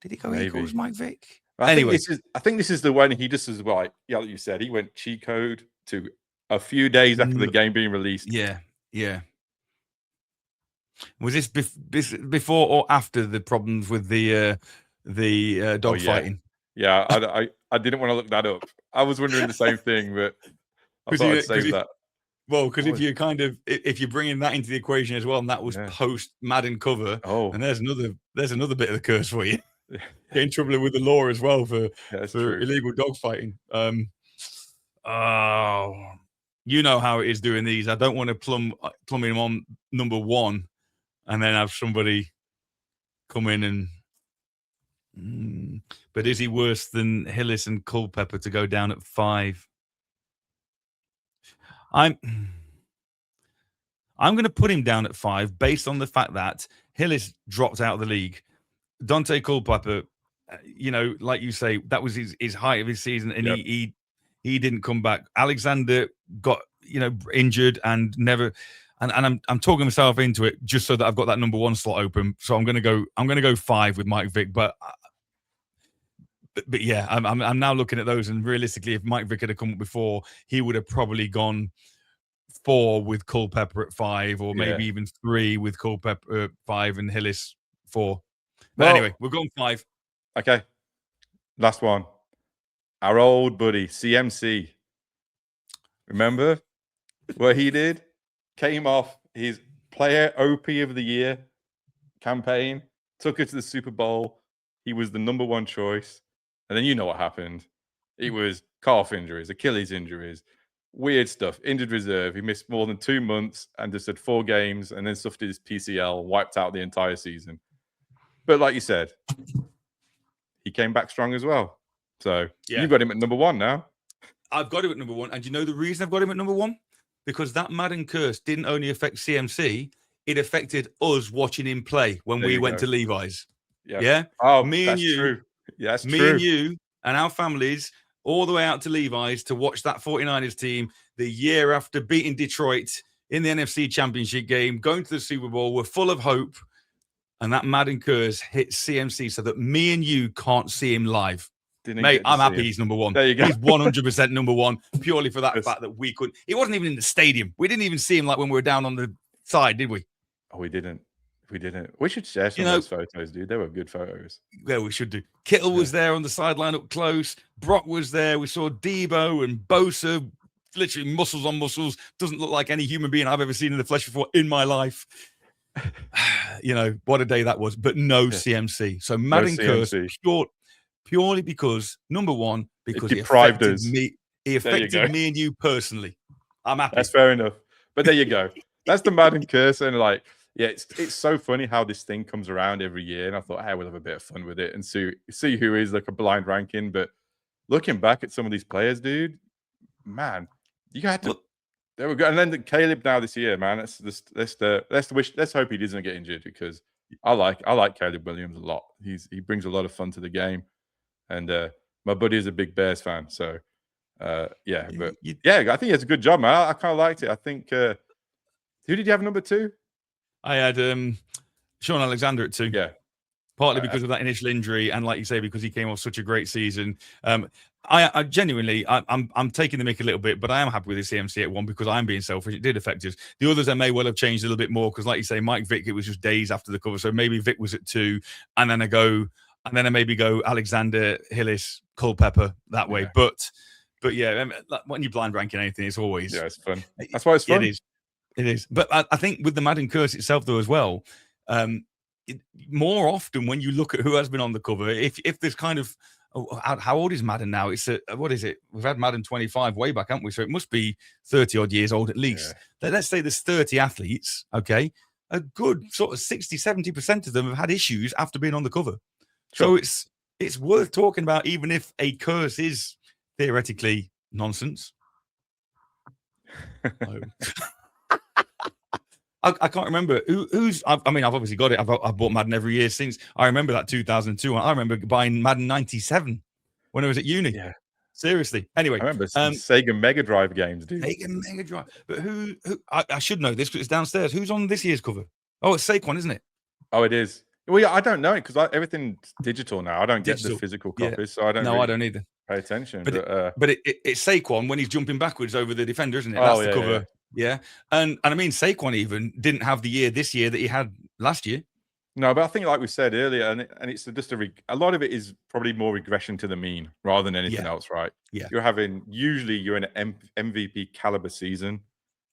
[SPEAKER 2] Did he go
[SPEAKER 3] Maybe.
[SPEAKER 2] Eagles, Mike Vick?
[SPEAKER 3] I think this is the one he just is like, like you said, he went cheat code to a few days after the game being released.
[SPEAKER 2] Yeah. Was this before or after the problems with the dog fighting?
[SPEAKER 3] Yeah, I didn't want to look that up. I was wondering the same thing, but I thought I'd save that.
[SPEAKER 2] Well, because if you're bringing that into the equation as well, and that was post Madden cover, and there's another bit of the curse for you. Get in trouble with the law as well for illegal dog fighting. You know how it is doing these. I don't want to plumb him on number 1, and then have somebody come in and. But is he worse than Hillis and Culpepper to go down at 5? I'm going to put him down at 5 based on the fact that Hillis dropped out of the league. Dante Culpepper, like you say, that was his height of his season, and he didn't come back. Alexander got injured and never. And I'm talking myself into it just so that I've got that number 1 slot open. So I'm going to go 5 with Mike Vick, but yeah, I'm now looking at those, and realistically, if Mike Vick had come up before, he would have probably gone 4 with Culpepper at 5, or maybe even 3 with Culpepper at 5 and Hillis 4. But anyway, we're going 5.
[SPEAKER 3] Okay. Last one. Our old buddy, CMC. Remember what he did? Came off his player OP of the year campaign, took her to the Super Bowl. He was the number one choice. And then you know what happened. It was calf injuries, Achilles injuries, weird stuff, injured reserve. He missed more than 2 months and just had 4 games and then suffered his PCL, wiped out the entire season. But like you said, he came back strong as well. So you've got him at number 1 now.
[SPEAKER 2] I've got him at number 1. And you know the reason I've got him at number 1? Because that Madden curse didn't only affect CMC, it affected us watching him play when we went to Levi's. Yeah.
[SPEAKER 3] Oh,
[SPEAKER 2] me
[SPEAKER 3] that's
[SPEAKER 2] and you,
[SPEAKER 3] true. Yeah, that's
[SPEAKER 2] me
[SPEAKER 3] true.
[SPEAKER 2] and you and our families all the way out to Levi's to watch that 49ers team the year after beating Detroit in the NFC Championship game, going to the Super Bowl. We're full of hope. And that Madden curse hit CMC so that me and you can't see him live. Mate, I'm happy he's number 1.
[SPEAKER 3] There you go.
[SPEAKER 2] He's 100% number 1, purely for that fact that we couldn't. He wasn't even in the stadium. We didn't even see him like when we were down on the side, did we?
[SPEAKER 3] Oh, we didn't. We should share some of those photos, dude. They were good photos.
[SPEAKER 2] Yeah, we should do. Kittle was there on the sideline up close. Brock was there. We saw Debo and Bosa, literally muscles on muscles. Doesn't look like any human being I've ever seen in the flesh before in my life. What a day that was. But no CMC. So Madden curse purely because, number 1, because
[SPEAKER 3] it deprived us.
[SPEAKER 2] He affected me and you personally. I'm happy.
[SPEAKER 3] That's fair enough. But there you go. That's the Madden curse. And it's so funny how this thing comes around every year. And I thought, hey, we'll have a bit of fun with it and see who is like a blind ranking. But looking back at some of these players, dude, man, you had to. There we go. And then Caleb now this year, man. Let's hope he doesn't get injured, because I like Caleb Williams a lot. He brings a lot of fun to the game. And my buddy is a big Bears fan. So I think it's a good job, man. I kind of liked it. I think who did you have number 2?
[SPEAKER 2] I had Sean Alexander at 2.
[SPEAKER 3] Yeah.
[SPEAKER 2] Partly because of that initial injury, and like you say, because he came off such a great season. I genuinely, I'm taking the mick a little bit, but I am happy with the CMC at 1 because I'm being selfish. It did affect us. The others I may well have changed a little bit more because, like you say, Mike Vick, it was just days after the cover, so maybe Vick was at 2, and then I maybe go Alexander, Hillis, Culpepper that way. But yeah, when you blind ranking anything, it's always
[SPEAKER 3] it's fun. That's why it's fun.
[SPEAKER 2] It is. But I think with the Madden curse itself, though, as well. More often when you look at who has been on the cover, if there's kind of how old is Madden now? It's what is it? We've had Madden 25 way back, haven't we? So it must be 30 odd years old at least. Let's say there's 30 athletes. Okay, a good sort of 60-70% of them have had issues after being on the cover. Sure. So it's worth talking about, even if a curse is theoretically nonsense. I can't remember who's. I've obviously got it. I've bought Madden every year since. I remember that 2002 one. I remember buying Madden 97 when I was at uni.
[SPEAKER 3] Yeah,
[SPEAKER 2] seriously. Anyway,
[SPEAKER 3] I remember some Sega Mega Drive games, dude.
[SPEAKER 2] Sega Mega Drive. But who I should know this because it's downstairs. Who's on this year's cover? Oh, it's Saquon, isn't it?
[SPEAKER 3] Oh, it is. Well, yeah, I don't know it because everything's digital now. I don't get the physical copies, so I don't.
[SPEAKER 2] No, I don't either.
[SPEAKER 3] Pay attention.
[SPEAKER 2] But it's Saquon when he's jumping backwards over the defender, isn't it? That's the cover. Yeah. And I mean, Saquon even didn't have the year this year that he had last year.
[SPEAKER 3] No, but I think, like we said earlier, and it's just a lot of it is probably more regression to the mean rather than anything else, right?
[SPEAKER 2] Yeah.
[SPEAKER 3] You're in an MVP caliber season,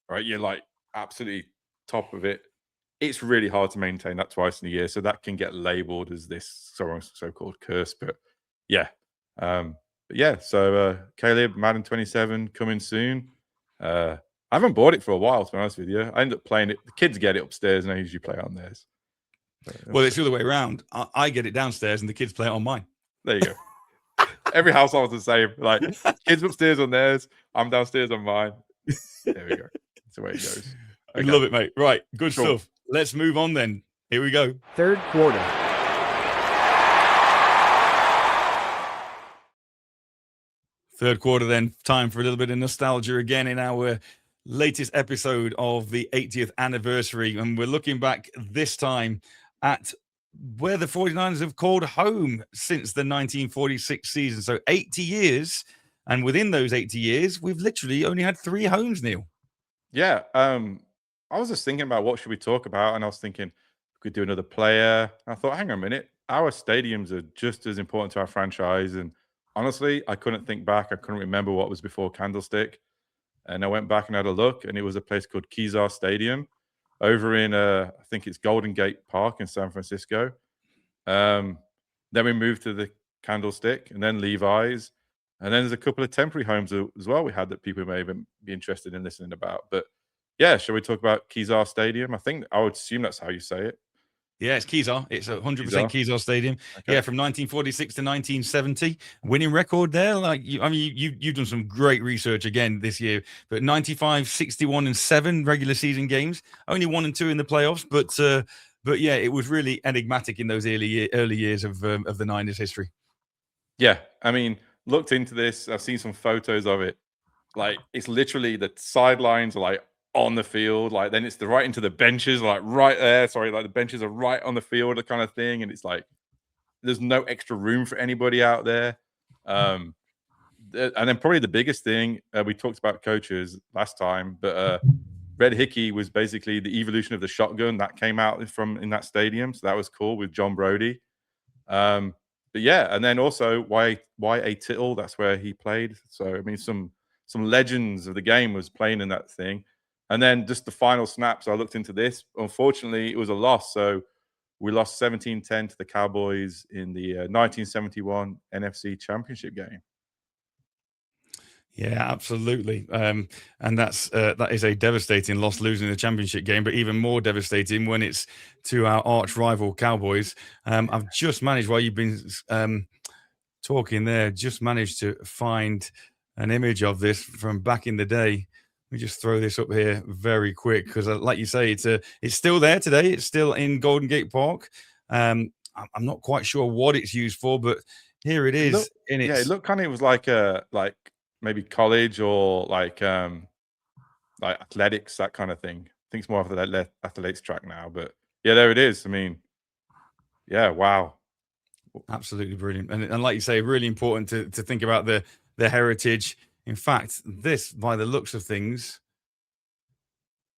[SPEAKER 3] right? You're like absolutely top of it. It's really hard to maintain that twice in a year, so that can get labeled as this so-called curse. But so Caleb, Madden 27 coming soon. I haven't bought it for a while, to be honest with you. I end up playing it. The kids get it upstairs, and I usually play it on theirs.
[SPEAKER 2] Well, it's the other way around. I get it downstairs, and the kids play it on mine.
[SPEAKER 3] There you go. Every household's the same. Like, kids upstairs on theirs, I'm downstairs on mine. There we go. That's the way it goes.
[SPEAKER 2] Okay. Love it, mate. Right, good stuff. Let's move on then. Here we go.
[SPEAKER 4] Third quarter.
[SPEAKER 2] Third quarter then. Time for a little bit of nostalgia again in our latest episode of the 80th anniversary. And we're looking back this time at where the 49ers have called home since the 1946 season. So 80 years. And within those 80 years, we've literally only had 3 homes, Neil.
[SPEAKER 3] Yeah. I was just thinking about what should we talk about. And I was thinking we could do another player. I thought, hang on a minute. our stadiums are just as important to our franchise. And honestly, I couldn't think back. I couldn't remember what was before Candlestick. And I went back and had a look, and it was a place called Kezar Stadium over in, I think it's Golden Gate Park in San Francisco. Then we moved to the Candlestick and then Levi's. And then there's a couple of temporary homes as well we had that people may even be interested in listening about. But yeah, shall we talk about Kezar Stadium? I would assume that's how you say it.
[SPEAKER 2] Yeah, it's Kezar. It's 100% Kezar Stadium.
[SPEAKER 3] Okay.
[SPEAKER 2] Yeah, from 1946 to 1970, winning record there. Like, you've done some great research again this year. But 95, 61, and 7 regular season games. Only 1 and 2 in the playoffs. But yeah, it was really enigmatic in those early years of the Niners history.
[SPEAKER 3] Yeah, I mean, looked into this. I've seen some photos of it. Like, it's literally the sidelines are like on the field, like then it's right into the benches, like right there. Sorry, like the benches are right on the field, the kind of thing, and it's like there's no extra room for anybody out there. And then probably the biggest thing we talked about coaches last time, but Red Hickey was basically the evolution of the shotgun that came out in that stadium, so that was cool with John Brody. But yeah, and then also why a Tittle? That's where he played. So I mean, some legends of the game was playing in that thing. And then just the final snaps, I looked into this. Unfortunately, it was a loss. So we lost 17-10 to the Cowboys in the 1971 NFC Championship game.
[SPEAKER 2] Yeah, absolutely. And that is a devastating loss, losing the championship game, but even more devastating when it's to our arch rival Cowboys. I've just managed, while you've been talking there, just managed to find an image of this from back in the day. Let me just throw this up here very quick because, like you say, it's still there today. It's still in Golden Gate Park. I'm not quite sure what it's used for, but here it is.
[SPEAKER 3] It looked kind of, it was like maybe college or like athletics, that kind of thing. I think it's more of the athletics track now, but yeah, there it is. I mean, yeah, wow.
[SPEAKER 2] Absolutely brilliant. And like you say, really important to think about the heritage. In fact, this, by the looks of things,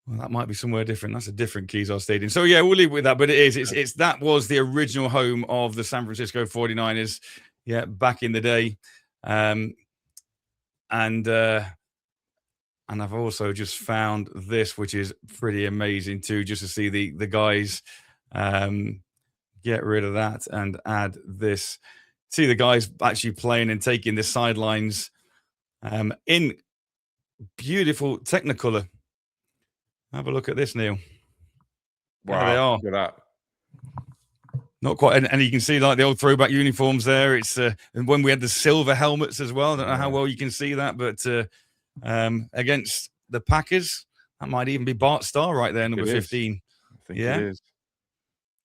[SPEAKER 2] well, that might be somewhere different. That's a different Kezar Stadium. So yeah, we'll leave it with that. But it is. That was the original home of the San Francisco 49ers. Yeah, back in the day. And I've also just found this, which is pretty amazing too, just to see the guys get rid of that and add this. See the guys actually playing and taking the sidelines in beautiful Technicolor. Have a look at this, Neil.
[SPEAKER 3] Wow,
[SPEAKER 2] there they are.
[SPEAKER 3] Look at that.
[SPEAKER 2] Not quite, and you can see like the old throwback uniforms there. It's and when we had the silver helmets as well. I don't know how well you can see that, but against the Packers, that might even be Bart Starr right there, number 15.
[SPEAKER 3] I think it is.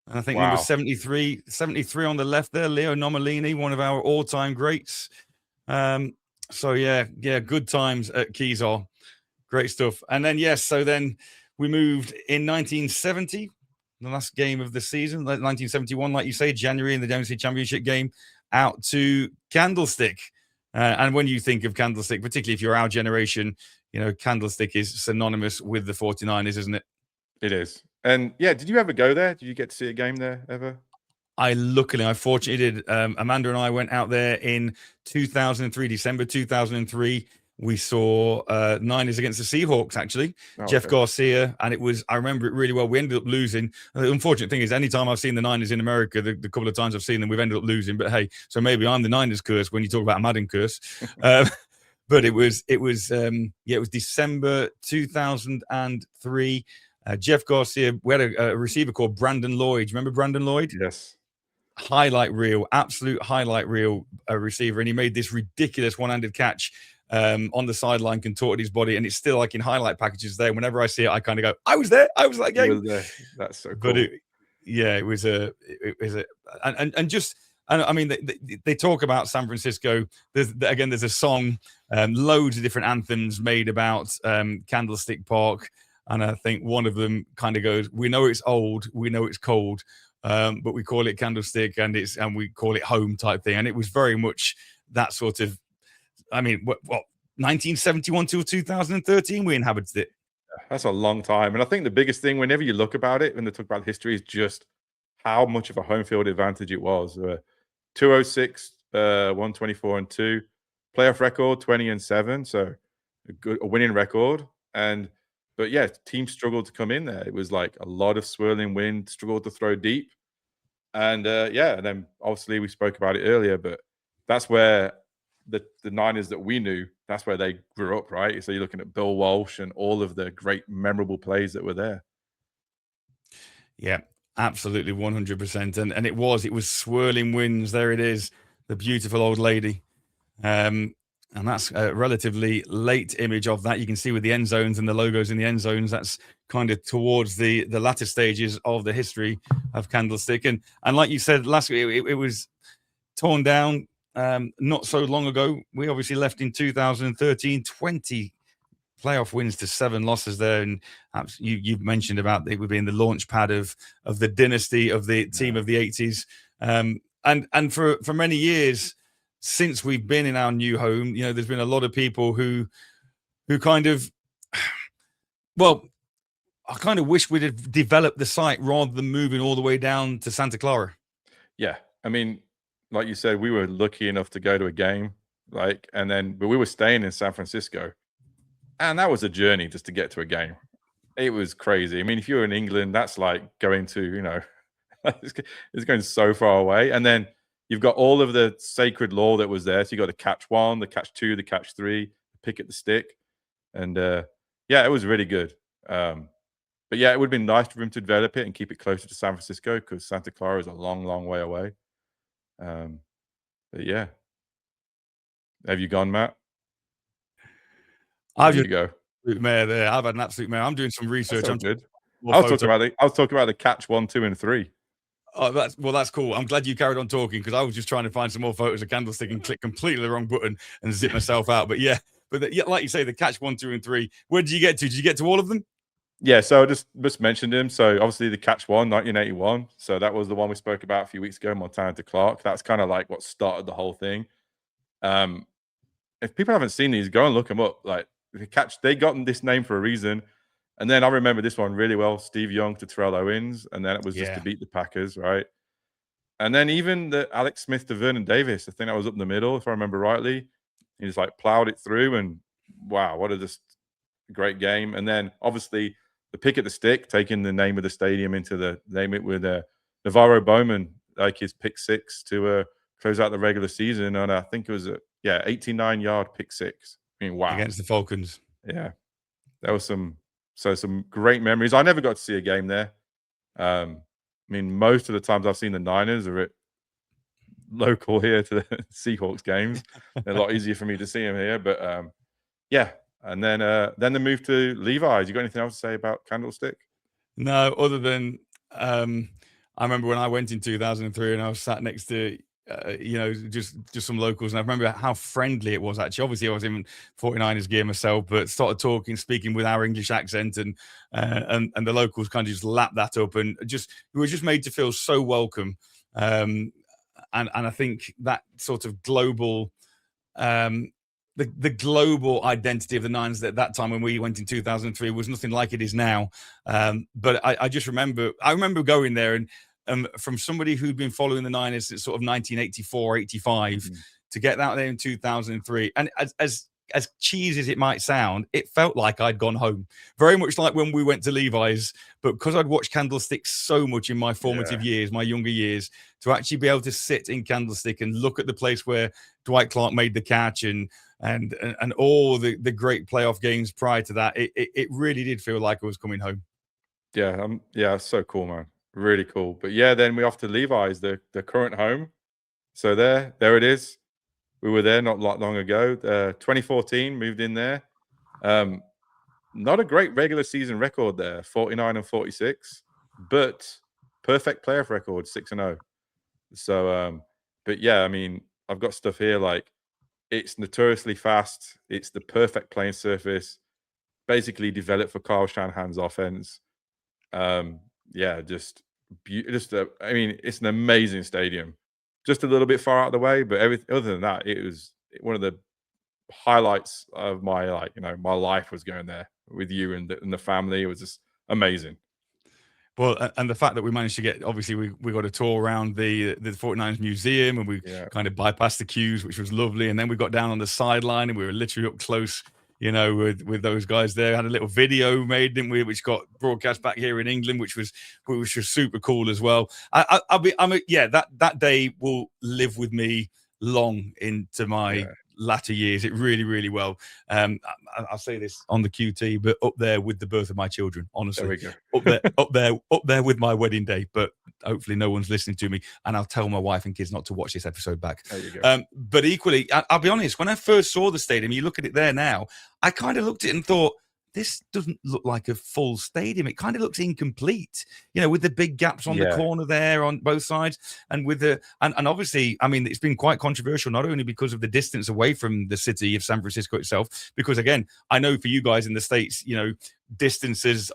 [SPEAKER 2] And I think number 73 on the left there, Leo Nomalini, one of our all-time greats. So yeah, good times at Kezar. Great stuff. And then so then we moved in 1970, the last game of the season, 1971, like you say, January in the NFC Championship game, out to Candlestick. And when you think of Candlestick, particularly if you're our generation, you know, Candlestick is synonymous with the 49ers, isn't it?
[SPEAKER 3] It is. And yeah, did you ever go there? Did you get to see a game there ever?
[SPEAKER 2] I fortunately did. Amanda and I went out there in 2003, December 2003. We saw Niners against the Seahawks, actually. Jeff Garcia, and I remember it really well. We ended up losing. The unfortunate thing is, anytime I've seen the Niners in America, the couple of times I've seen them, we've ended up losing. But hey, so maybe I'm the Niners curse when you talk about a Madden curse. But it was December 2003. Jeff Garcia, we had a receiver called Brandon Lloyd. Do you remember Brandon Lloyd?
[SPEAKER 3] Yes.
[SPEAKER 2] Absolute highlight reel receiver. And he made this ridiculous one-handed catch on the sideline, contorted his body, and it's still like in highlight packages there. Whenever I see it, I kind of go, I was there. I was that game.
[SPEAKER 3] That's so cool.
[SPEAKER 2] But it was I mean, they talk about San Francisco. There's a song, loads of different anthems made about Candlestick Park. And I think one of them kind of goes, we know it's old, we know it's cold, but we call it Candlestick and we call it home type thing. And it was very much that sort of, I mean, what 1971 till 2013, we inhabited it.
[SPEAKER 3] That's a long time. And I think the biggest thing, whenever you look about it, when they talk about history, is just how much of a home field advantage it was. 206, 124 and 2, playoff record 20 and 7, so a winning record. But yeah, teams struggled to come in there. It was like a lot of swirling wind, struggled to throw deep. And and then obviously we spoke about it earlier, but that's where the Niners that we knew, that's where they grew up, right? So you're looking at Bill Walsh and all of the great memorable plays that were there.
[SPEAKER 2] Yeah, absolutely, 100%. And it was swirling winds. There it is, the beautiful old lady. And that's a relatively late image of that. You can see with the end zones and the logos in the end zones. That's kind of towards the latter stages of the history of Candlestick. And like you said last week, it was torn down not so long ago. We obviously left in 2013, 20 playoff wins to 7 losses there. And you've mentioned about it being the launch pad of the dynasty of the team of the 80s. And for many years, since we've been in our new home, there's been a lot of people who kind of, well, I kind of wish we'd have developed the site rather than moving all the way down to Santa Clara.
[SPEAKER 3] Yeah. I mean, like you said, we were lucky enough to go to a game, but we were staying in San Francisco, and that was a journey just to get to a game. It was crazy. I mean, if you're in England, that's like going to, it's going so far away. And then you've got all of the sacred lore that was there. So you got the catch 1, the catch 2, the catch 3, pick at the stick. And it was really good. But yeah, it would have been nice for him to develop it and keep it closer to San Francisco, because Santa Clara is a long, long way away. But yeah. Have you gone, Matt?
[SPEAKER 2] I've
[SPEAKER 3] just go.
[SPEAKER 2] Mare there. I've had an absolute mare. I'm doing some research.
[SPEAKER 3] I'm good. I was talking about the catch 1, 2, and 3.
[SPEAKER 2] Oh, that's cool. I'm glad you carried on talking, because I was just trying to find some more photos of Candlestick and click completely the wrong button and zip myself out. But yeah, like you say, the catch 1, 2, and 3. Where did you get to? Did you get to all of them?
[SPEAKER 3] Yeah, so I just mentioned him. So obviously the catch 1, 1981. So that was the one we spoke about a few weeks ago, Montana to Clark. That's kind of like what started the whole thing. If people haven't seen these, go and look them up. Like the catch, they got this name for a reason. And then I remember this one really well: Steve Young to Terrell Owens, and then it was just to beat the Packers, right? And then even the Alex Smith to Vernon Davis, I think that was up in the middle, if I remember rightly. He just like plowed it through, and wow, what a just great game. And then obviously the pick at the stick, taking the name of the stadium into the name it with Navarro Bowman, like his pick 6 to close out the regular season. And I think it was 89-yard pick 6. I mean, wow.
[SPEAKER 2] Against the Falcons.
[SPEAKER 3] Yeah. That was some great memories. I never got to see a game there. I mean, most of the times I've seen the Niners are at local here to the Seahawks games. They're a lot easier for me to see them here. But yeah. And then the move to Levi's. You got anything else to say about Candlestick?
[SPEAKER 2] No, other than I remember when I went in 2003 and I was sat next to just some locals, and I remember how friendly it was. Actually, obviously I was in 49ers gear myself, but started speaking with our English accent, and the locals kind of just lapped that up, and we were just made to feel so welcome. And I think that sort of global the global identity of the Niners at that time when we went in 2003 was nothing like it is now. But I just remember going there, and from somebody who'd been following the Niners since sort of 1984, 85, to get out there in 2003. And as cheesy as it might sound, it felt like I'd gone home. Very much like when we went to Levi's, but because I'd watched Candlestick so much in my formative years, my younger years, to actually be able to sit in Candlestick and look at the place where Dwight Clark made the catch and all the great playoff games prior to that, it really did feel like I was coming home.
[SPEAKER 3] Yeah, so cool, man. Really cool. But yeah, then we off to Levi's, the current home. So there it is. We were there not long ago. 2014, moved in there. Not a great regular season record there, 49 and 46, but perfect playoff record, 6-0. So, but yeah, I mean, I've got stuff here like it's notoriously fast. It's the perfect playing surface, basically developed for Kyle Shanahan's offense. I mean, it's an amazing stadium. Just a little bit far out of the way, but everything other than that, it was one of the highlights of my my life was going there with you and the family. It was just amazing.
[SPEAKER 2] Well, and the fact that we managed to get, obviously, we got a tour around the 49ers museum, and we
[SPEAKER 3] Yeah.
[SPEAKER 2] kind of bypassed the queues, which was lovely. And then we got down on the sideline, and we were literally up close, with those guys there. Had a little video made, didn't we, which got broadcast back here in England, which was super cool as well. That day will live with me long into my latter years. It really, really will. I'll say this on the QT, but up there with the birth of my children, honestly.
[SPEAKER 3] There we go.
[SPEAKER 2] up there with my wedding day. But hopefully no one's listening to me, and I'll tell my wife and kids not to watch this episode back.
[SPEAKER 3] There you go.
[SPEAKER 2] But equally, I'll be honest, when I first saw the stadium, you look at it there now, I kind of looked at it and thought, this doesn't look like a full stadium. It kind of looks incomplete, with the big gaps on the corner there on both sides. And with and obviously, I mean, it's been quite controversial, not only because of the distance away from the city of San Francisco itself, because again, I know for you guys in the States, distances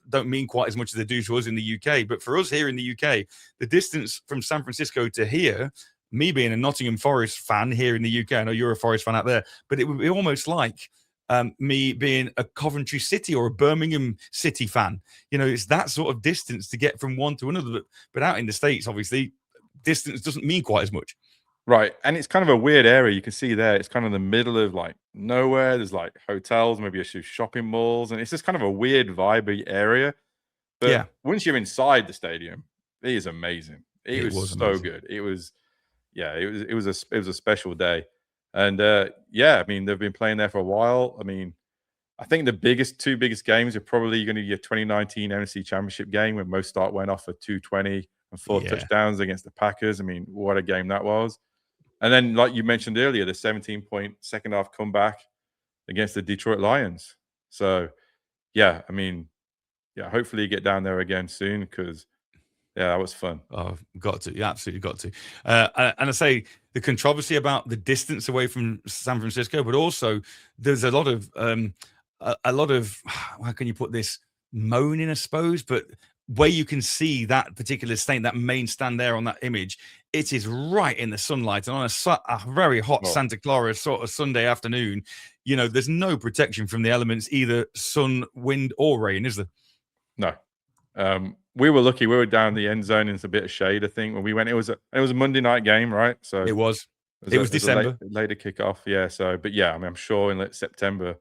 [SPEAKER 2] don't mean quite as much as they do to us in the UK. But for us here in the UK, the distance from San Francisco to here, me being a Nottingham Forest fan here in the UK, I know you're a Forest fan out there, but it would be almost like me being a Coventry City or a Birmingham City fan. It's that sort of distance to get from one to another. But out in the States, obviously, distance doesn't mean quite as much.
[SPEAKER 3] Right. And it's kind of a weird area. You can see there, it's kind of the middle of like nowhere. There's like hotels, maybe a few shopping malls, and it's just kind of a weird, vibey area. But once you're inside the stadium, it is amazing. It was so amazing. Good. It was a special day. And I mean, they've been playing there for a while. I mean, I think the two biggest games are probably going to be your 2019 NFC Championship game when Mo Start went off for 220 and 4 touchdowns against the Packers. I mean, what a game that was. And then, like you mentioned earlier, the 17-point second half comeback against the Detroit Lions. So, I mean, hopefully you get down there again soon because, that was fun.
[SPEAKER 2] Oh, got to. You absolutely got to. And I say the controversy about the distance away from San Francisco, but also there's a lot of how can you put this, moaning, I suppose, but where you can see that particular stand, that main stand there on that image, it is right in the sunlight, and on a very hot Santa Clara sort of Sunday afternoon, there's no protection from the elements, either sun, wind, or rain, is there?
[SPEAKER 3] No. We were lucky. We were down the end zone in a bit of shade, I think, when we went. It was a Monday night game, right? So
[SPEAKER 2] it was December.
[SPEAKER 3] Later kickoff, So, but I mean, I'm sure in September,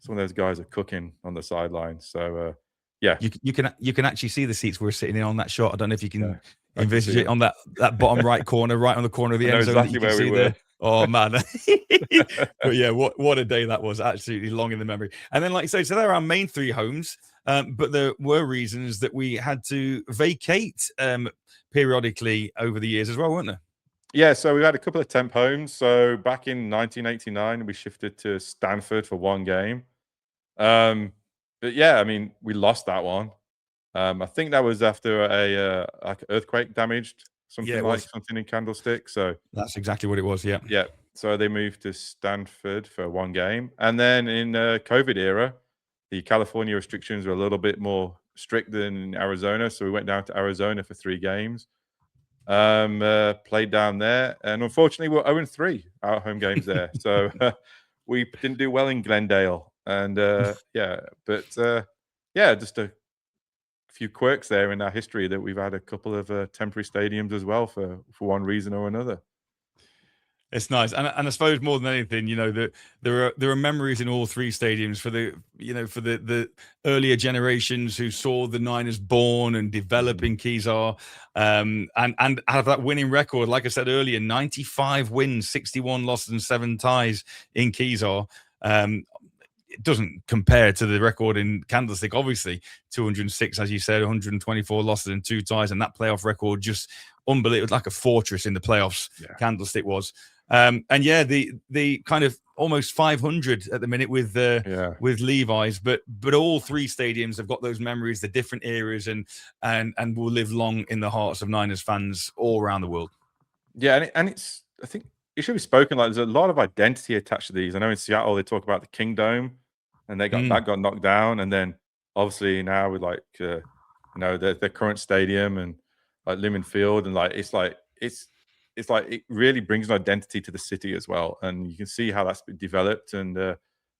[SPEAKER 3] some of those guys are cooking on the sidelines. So,
[SPEAKER 2] you can actually see the seats we're sitting in on that shot. I don't know if you can envisage it on that bottom right corner, right on the corner of the end zone.
[SPEAKER 3] Exactly where we were.
[SPEAKER 2] There. Oh man. But what a day that was. Absolutely long in the memory. And then, like you say, so there are our main three homes. But there were reasons that we had to vacate periodically over the years as well, weren't there?
[SPEAKER 3] Yeah, so we had a couple of temp homes. So back in 1989, we shifted to Stanford for one game. But I mean, we lost that one. I think that was after a like earthquake damaged something in Candlestick. So
[SPEAKER 2] that's exactly what it was. Yeah.
[SPEAKER 3] Yeah. So they moved to Stanford for one game, and then in COVID era, the California restrictions were a little bit more strict than in Arizona, so we went down to Arizona for 3 games. Played down there, and unfortunately, we're 0-3 our home games there. So we didn't do well in Glendale, and just a few quirks there in our history that we've had a couple of temporary stadiums as well for one reason or another.
[SPEAKER 2] It's nice, and I suppose more than anything, that there are memories in all 3 stadiums for the earlier generations who saw the Niners born and develop in Kezar, and have that winning record. Like I said earlier, 95 wins, 61 losses, and 7 ties in Kezar. It doesn't compare to the record in Candlestick, obviously 206, as you said, 124 losses and 2 ties, and that playoff record just unbelievable, like a fortress in the playoffs. Candlestick was. The kind of almost 500 at the minute with Levi's, but all 3 stadiums have got those memories, the different eras, and will live long in the hearts of Niners fans all around the world.
[SPEAKER 3] Yeah, and it's, I think it should be spoken like there's a lot of identity attached to these. I know in Seattle they talk about the Kingdom, and that got knocked down, and then obviously now with their current stadium and like Lemon Field, and it's like it really brings an identity to the city as well, and you can see how that's been developed. And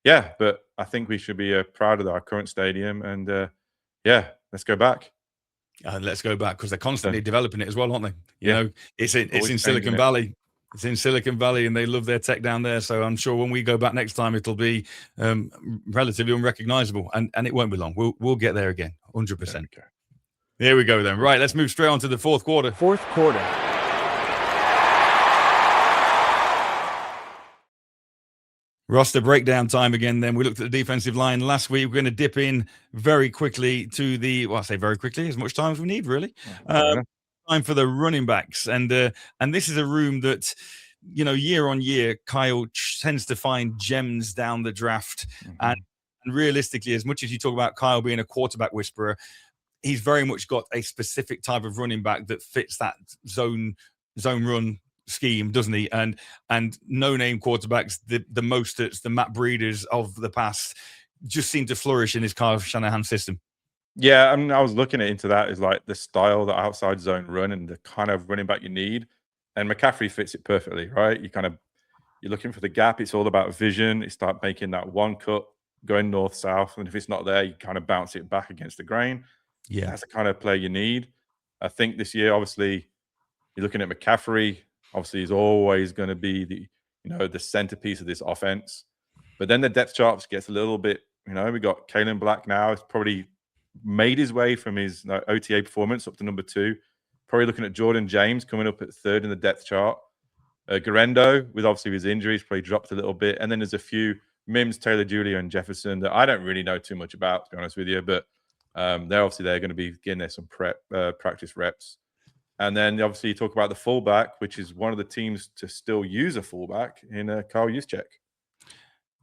[SPEAKER 3] but I think we should be proud of our current stadium, and let's go back.
[SPEAKER 2] Let's go back because they're constantly developing it as well, aren't they? You know, it's in
[SPEAKER 3] Always
[SPEAKER 2] Silicon
[SPEAKER 3] changing it.
[SPEAKER 2] Valley. It's in Silicon Valley, and they love their tech down there. So I'm sure when we go back next time, it'll be relatively unrecognizable, and it won't be long. We'll get there again, 100%. There we go then. Right, let's move straight on to the fourth quarter.
[SPEAKER 4] Fourth quarter.
[SPEAKER 2] Roster breakdown time again. Then we looked at the defensive line last week. We're going to dip in very quickly to the, well, I say very quickly, as much time as we need, really. Time for the running backs. And this is a room that, you know, year on year, Kyle tends to find gems down the draft. And realistically, as much as you talk about Kyle being a quarterback whisperer, he's very much got a specific type of running back that fits that zone run scheme, doesn't he? And no-name quarterbacks, the Mosterts, the Matt Breeders of the past, just seem to flourish in his Kyle Shanahan system.
[SPEAKER 3] Yeah, I mean, I was looking into that is like the style, the outside zone run, and the kind of running back you need. And McCaffrey fits it perfectly, right? You're looking for the gap. It's all about vision. You start making that one cut, going north-south, and if it's not there, you kind of bounce it back against the grain.
[SPEAKER 2] Yeah,
[SPEAKER 3] that's the kind of player you need. I think this year, obviously, you're looking at McCaffrey. Obviously, he's always going to be the centerpiece of this offense. But then the depth chart gets a little bit, we got Kalen Black now. It's probably made his way from his OTA performance up to number 2. Probably looking at Jordan James coming up at 3rd in the depth chart. Garendo, with obviously his injuries, probably dropped a little bit. And then there's a few Mims, Taylor, Julia, and Jefferson that I don't really know too much about, to be honest with you. But they're going to be getting there some practice reps. And then obviously you talk about the fullback, which is one of the teams to still use a fullback in Kyle Juszczyk.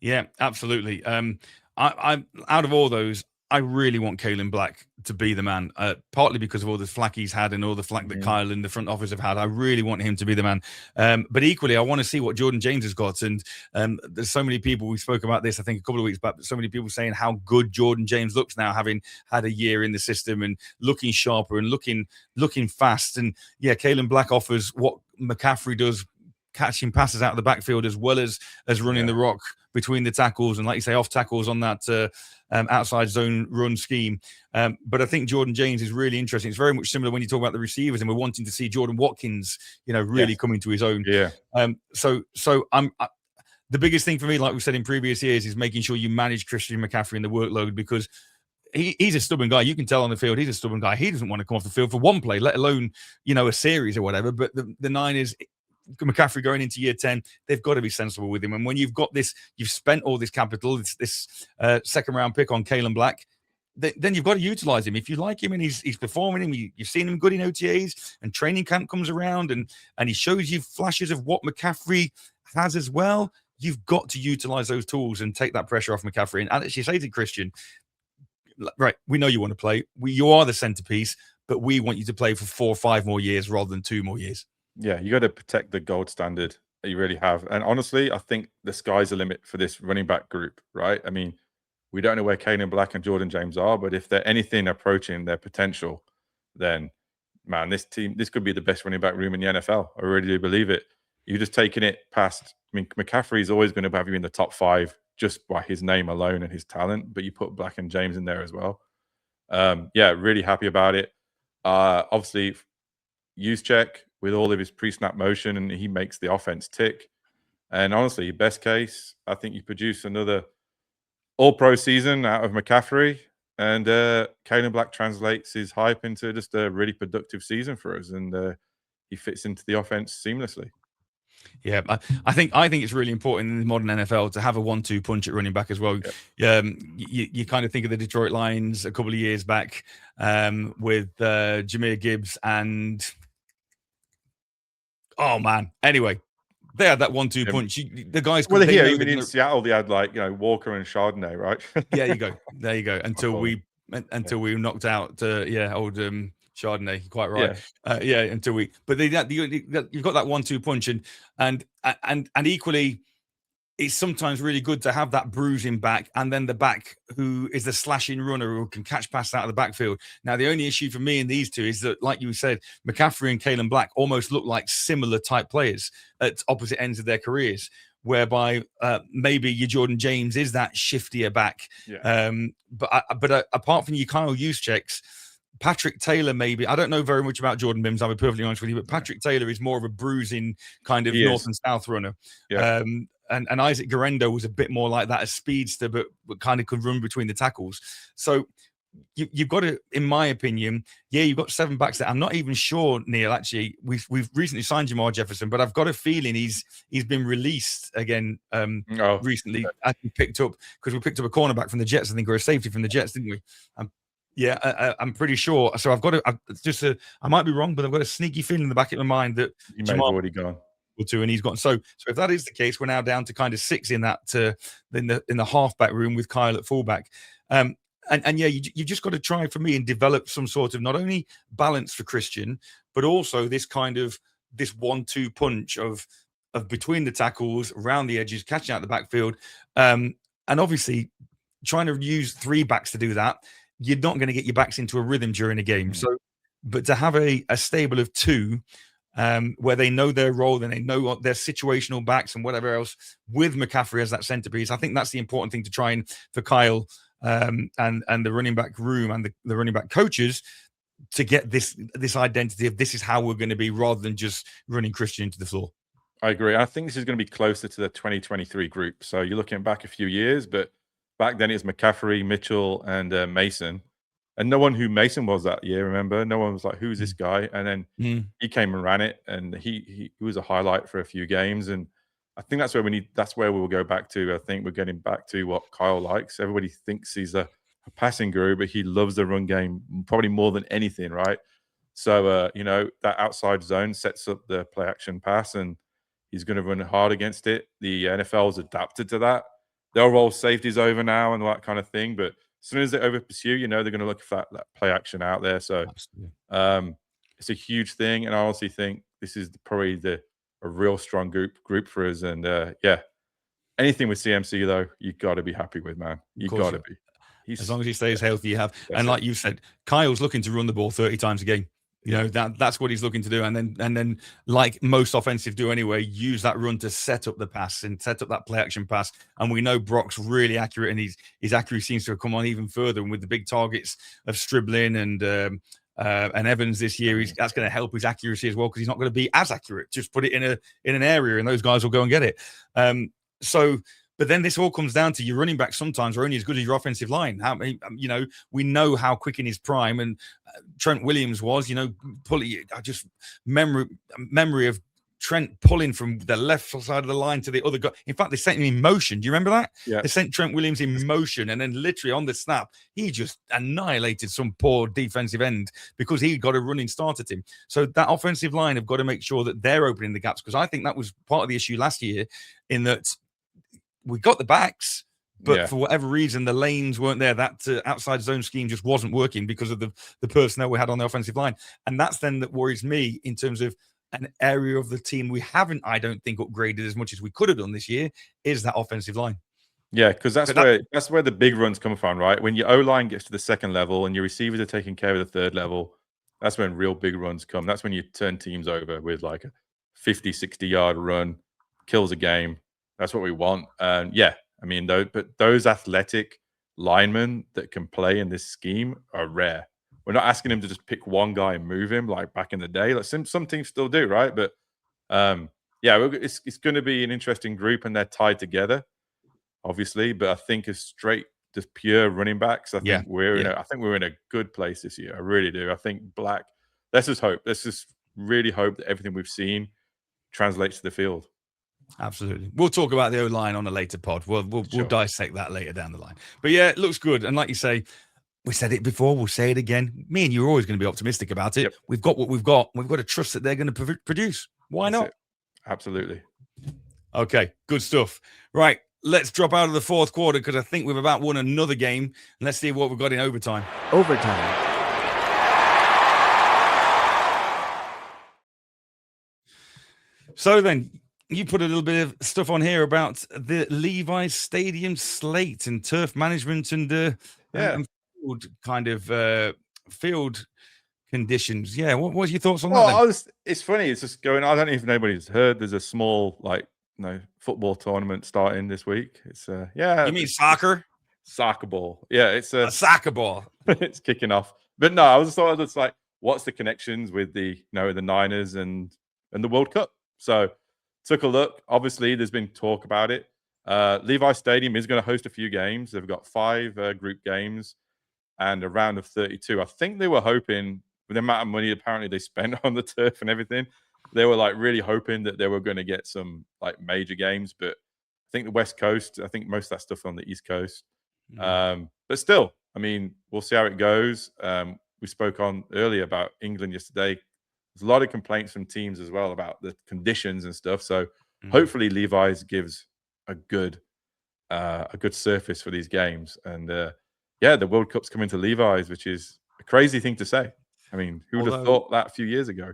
[SPEAKER 2] Yeah, absolutely. I out of all those, I really want Kalen Black to be the man, partly because of all the flack he's had and all the flack that Kyle and the front office have had. I really want him to be the man. But equally, I want to see what Jordan James has got. And there's so many people, we spoke about this, I think, a couple of weeks back, but so many people saying how good Jordan James looks now, having had a year in the system and looking sharper and looking fast. And yeah, Kalen Black offers what McCaffrey does, catching passes out of the backfield as well as running the rock between the tackles and, like you say, off tackles on that outside zone run scheme. But I think Jordan James is really interesting. It's very much similar when you talk about the receivers, and we're wanting to see Jordan Watkins, really coming to his own.
[SPEAKER 3] Yeah.
[SPEAKER 2] So the biggest thing for me, like we said in previous years, is making sure you manage Christian McCaffrey in the workload, because he's a stubborn guy. You can tell on the field he's a stubborn guy. He doesn't want to come off the field for one play, let alone a series or whatever. But the Niners, McCaffrey going into year 10, they've got to be sensible with him. And when you've got this, you've spent all this capital, this second round pick on Kalen Black, then you've got to utilize him. If you like him and he's performing him, you've seen him good in OTAs, and training camp comes around and he shows you flashes of what McCaffrey has as well, you've got to utilize those tools and take that pressure off McCaffrey. And as you say to Christian, right, we know you want to play. You are the centerpiece, but we want you to play for 4 or 5 more years rather than 2 more years.
[SPEAKER 3] Yeah, you got to protect the gold standard that you really have. And honestly, I think the sky's the limit for this running back group, right? I mean, we don't know where Kalen Black and Jordan James are, but if they're anything approaching their potential, then, man, this could be the best running back room in the NFL. I really do believe it. You're just taking it past. I mean, McCaffrey is always going to have you in the top 5 just by his name alone and his talent, but you put Black and James in there as well. Yeah, really happy about it. Obviously, Juszczyk with all of his pre-snap motion, and he makes the offense tick. And honestly, best case, I think you produce another all-pro season out of McCaffrey, and Kalen Black translates his hype into just a really productive season for us, and he fits into the offense seamlessly.
[SPEAKER 2] Yeah, I think it's really important in the modern NFL to have a 1-2 punch at running back as well. Yeah. You kind of think of the Detroit Lions a couple of years back with Jahmyr Gibbs and oh man. Anyway, they had that 1-2 punch. The guys.
[SPEAKER 3] Well, here even in Seattle, they had Walker and Chardonnay, right?
[SPEAKER 2] Yeah, there you go. Until we knocked out old Chardonnay, quite right. But you've got that 1-2 punch, and equally, it's sometimes really good to have that bruising back, and then the back who is the slashing runner who can catch passes out of the backfield. Now, the only issue for me in these two is that, like you said, McCaffrey and Kalen Black almost look like similar type players at opposite ends of their careers, whereby maybe your Jordan James is that shiftier back.
[SPEAKER 3] Yeah.
[SPEAKER 2] But apart from your Kyle Juszczyks, Patrick Taylor, maybe. I don't know very much about Jordan Mims, I'll be perfectly honest with you, but Patrick Taylor is more of a bruising kind of north and south runner.
[SPEAKER 3] Yeah.
[SPEAKER 2] And Isaac Guerrero was a bit more like that, a speedster, but kind of could run between the tackles. So you've got to, in my opinion, you've got 7 backs there. I'm not even sure, Neil, actually, we've recently signed Jamar Jefferson, but I've got a feeling he's been released again recently. As we picked up, because we picked up a cornerback from the Jets, I think, or a safety from the Jets, didn't we? I'm pretty sure. So I've got to, I might be wrong, but I've got a sneaky feeling in the back of my mind that
[SPEAKER 3] he may have already gone.
[SPEAKER 2] And he's gone. So if that is the case, we're now down to kind of 6 in that in the halfback room with Kyle at fullback. You just got to try, for me, and develop some sort of not only balance for Christian, but also this kind of this 1-2 punch of between the tackles, around the edges, catching out the backfield, and obviously trying to use 3 backs to do that. You're not going to get your backs into a rhythm during a game. So, but to have a stable of 2, where they know their role and they know what their situational backs and whatever else, with McCaffrey as that centerpiece, I think that's the important thing to try and for Kyle and the running back room and the running back coaches to get this identity of this is how we're going to be, rather than just running Christian into the floor.
[SPEAKER 3] I agree. I think this is going to be closer to the 2023 group. So you're looking back a few years, but back then it was McCaffrey, Mitchell, and Mason. And no one who Mason was that year, remember? No one was like, who's this guy? And then he came and ran it, and he was a highlight for a few games. And I think that's where we'll go back to. I think we're getting back to what Kyle likes. Everybody thinks he's a passing guru, but he loves the run game probably more than anything, right? So, that outside zone sets up the play action pass, and he's going to run hard against it. The NFL's adapted to that. They'll roll safeties over now and that kind of thing. But as soon as they over pursue, they're going to look for that play action out there. So it's a huge thing. And I honestly think this is probably a real strong group for us. And anything with CMC, though, you got to be happy with, man. You got to be.
[SPEAKER 2] As long as he stays healthy, you have. And like you said, Kyle's looking to run the ball 30 times a game. That's what he's looking to do, and then like most offensive do anyway, use that run to set up the pass and set up that play action pass. And we know Brock's really accurate, and his accuracy seems to have come on even further. And with the big targets of Striblin and Evans this year, that's going to help his accuracy as well, because he's not going to be as accurate. Just put it in an area, and those guys will go and get it. But then this all comes down to your running back sometimes are only as good as your offensive line. We know how quick in his prime, and Trent Williams was, memory of Trent pulling from the left side of the line to the other guy. In fact, they sent him in motion. Do you remember that?
[SPEAKER 3] Yeah.
[SPEAKER 2] They sent Trent Williams in motion, and then literally on the snap, he just annihilated some poor defensive end because he got a running start at him. So that offensive line have got to make sure that they're opening the gaps, because I think that was part of the issue last year, in that we got the backs, but for whatever reason, the lanes weren't there. That outside zone scheme just wasn't working because of the personnel we had on the offensive line. And that's then that worries me in terms of an area of the team we haven't, I don't think, upgraded as much as we could have done this year, is that offensive line.
[SPEAKER 3] Yeah, because that's where the big runs come from, right? When your O-line gets to the second level and your receivers are taking care of the third level, that's when real big runs come. That's when you turn teams over with like a 50, 60-yard run, kills a game. That's what we want. But those athletic linemen that can play in this scheme are rare. We're not asking him to just pick one guy and move him like back in the day. Like some teams still do, right? But it's going to be an interesting group, and they're tied together, obviously. But I think just pure running backs, I think we're in a good place this year. I really do. I think Black. Let's just hope. Let's just really hope that everything we've seen translates to the field.
[SPEAKER 2] Absolutely. We'll talk about the O-line on a later pod. We'll dissect that later down the line. But yeah, it looks good. And like you say, we said it before, we'll say it again. Me and you are always going to be optimistic about it. Yep. We've got what we've got. We've got to trust that they're going to produce. Why not?
[SPEAKER 3] Absolutely.
[SPEAKER 2] Okay, good stuff. Right, let's drop out of the fourth quarter, because I think we've about won another game. And let's see what we've got in overtime. So then, you put a little bit of stuff on here about the Levi's Stadium slate and turf management and field kind of field conditions. Yeah, what was your thoughts on that?
[SPEAKER 3] It's funny. It's just going. I don't know if anybody's heard. There's a small football tournament starting this week. It's
[SPEAKER 2] You mean soccer?
[SPEAKER 3] Soccer ball. Yeah, it's
[SPEAKER 2] A soccer ball.
[SPEAKER 3] it's kicking off. But no, I was sort of just like, what's the connections with the the Niners and the World Cup? So took a look. Obviously, there's been talk about it. Levi Stadium is going to host a few games. They've got 5 group games and a round of 32. I think they were hoping, with the amount of money apparently they spent on the turf and everything, they were like really hoping that they were going to get some like major games. But I think the West Coast, I think most of that stuff on the East Coast. But still, I mean, we'll see how it goes. We spoke on earlier about England yesterday. There's a lot of complaints from teams as well about the conditions and stuff. So hopefully Levi's gives a good surface for these games. And the World Cup's coming to Levi's, which is a crazy thing to say. I mean, who would have thought that a few years ago?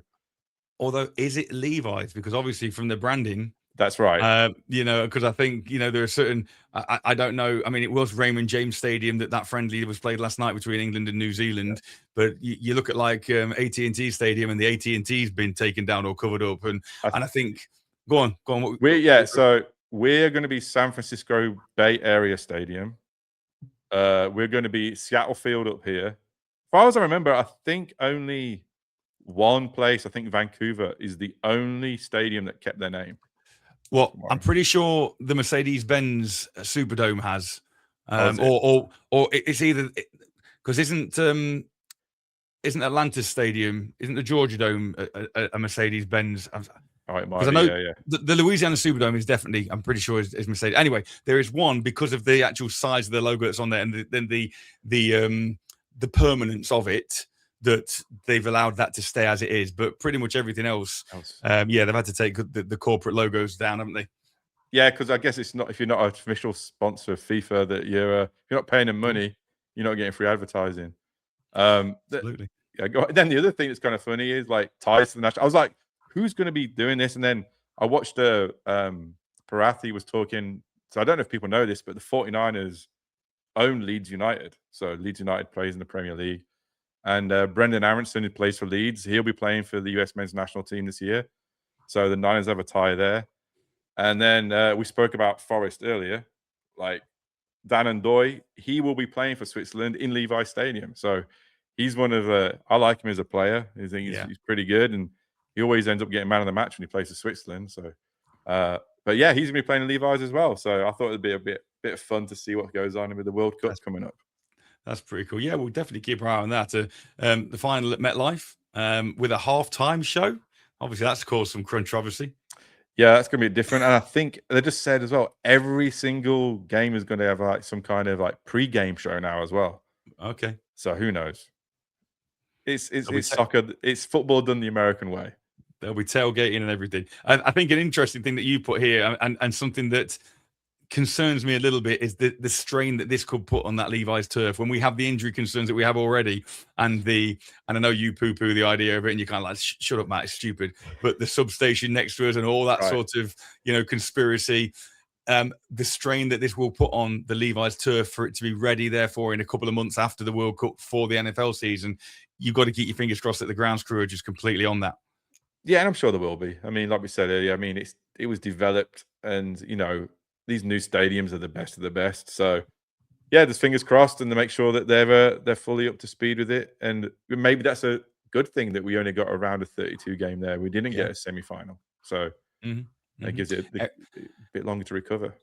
[SPEAKER 2] Although, is it Levi's? Because obviously from the branding,
[SPEAKER 3] that's right.
[SPEAKER 2] Because I think, there are certain, I don't know. I mean, it was Raymond James Stadium that friendly was played last night between England and New Zealand. Yeah. But you look at like AT&T Stadium, and the AT&T's been taken down or covered up. And I think, go on.
[SPEAKER 3] So we're going to be San Francisco Bay Area Stadium. We're going to be Seattle Field up here. As far as I remember, I think only one place, I think Vancouver, is the only stadium that kept their name.
[SPEAKER 2] Well, I'm pretty sure the Mercedes-Benz Superdome has, or it's either, because isn't Atlantis Stadium, isn't the Georgia Dome a Mercedes-Benz?
[SPEAKER 3] Oh, it might
[SPEAKER 2] because I know the Louisiana Superdome is definitely, I'm pretty sure, is Mercedes. Anyway, there is one because of the actual size of the logo that's on there, and then the permanence of it, that they've allowed that to stay as it is. But pretty much everything else, they've had to take the corporate logos down, haven't they?
[SPEAKER 3] Yeah, because I guess it's not, if you're not an official sponsor of FIFA, that you're not paying them money, you're not getting free advertising.
[SPEAKER 2] Absolutely.
[SPEAKER 3] Then the other thing that's kind of funny is like ties to the national. I was like, who's going to be doing this? And then I watched Parathi was talking. So I don't know if people know this, but the 49ers own Leeds United. So Leeds United plays in the Premier League. And Brendan Aronson, who plays for Leeds, he'll be playing for the US men's national team this year. So the Niners have a tie there. And then we spoke about Forest earlier. Like Dan Ndoye, he will be playing for Switzerland in Levi Stadium. So he's one of I like him as a player. I think he's pretty good. And he always ends up getting man of the match when he plays for Switzerland. So, but yeah, he's going to be playing in Levi's as well. So I thought it'd be a bit of fun to see what goes on with the World Cup coming up.
[SPEAKER 2] That's pretty cool. Yeah, we'll definitely keep our eye on that. The final at MetLife with a halftime show. Obviously, that's caused some controversy.
[SPEAKER 3] Yeah, that's going to be different. And I think they just said as well, every single game is going to have like some kind of like pre-game show now as well.
[SPEAKER 2] Okay.
[SPEAKER 3] So who knows? It's soccer. It's football done the American way.
[SPEAKER 2] There'll be tailgating and everything. I think an interesting thing that you put here and something that concerns me a little bit is the strain that this could put on that Levi's turf when we have the injury concerns that we have already, and I know you poo-poo the idea of it and you're kind of like, shut up, Matt, it's stupid, but the substation next to us and all that sort of conspiracy, the strain that this will put on the Levi's turf for it to be ready therefore in a couple of months after the World Cup for the NFL season, you've got to keep your fingers crossed that the grounds crew are just completely on that.
[SPEAKER 3] Yeah, and I'm sure there will be. I mean, like we said earlier, I mean, it was developed, and these new stadiums are the best of the best. So, yeah, just fingers crossed, and to make sure that they're fully up to speed with it. And maybe that's a good thing that we only got a round of 32 game there. We didn't get a semi-final, so that gives it a bit longer to recover.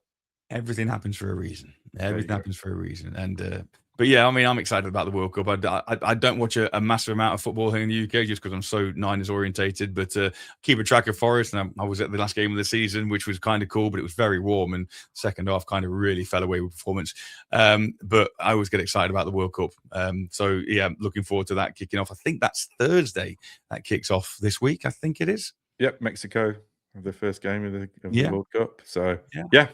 [SPEAKER 2] Everything happens for a reason. Everything happens for a reason. And but yeah, I mean, I'm excited about the World Cup. I don't watch a massive amount of football here in the UK just because I'm so Niners orientated, but keep a track of Forest. And I was at the last game of the season, which was kind of cool, but it was very warm, and second half kind of really fell away with performance. But I always get excited about the World Cup. So yeah, looking forward to that kicking off. I think that's Thursday that kicks off this week. I think it is.
[SPEAKER 3] Yep, Mexico, the first game of the World Cup. So yeah.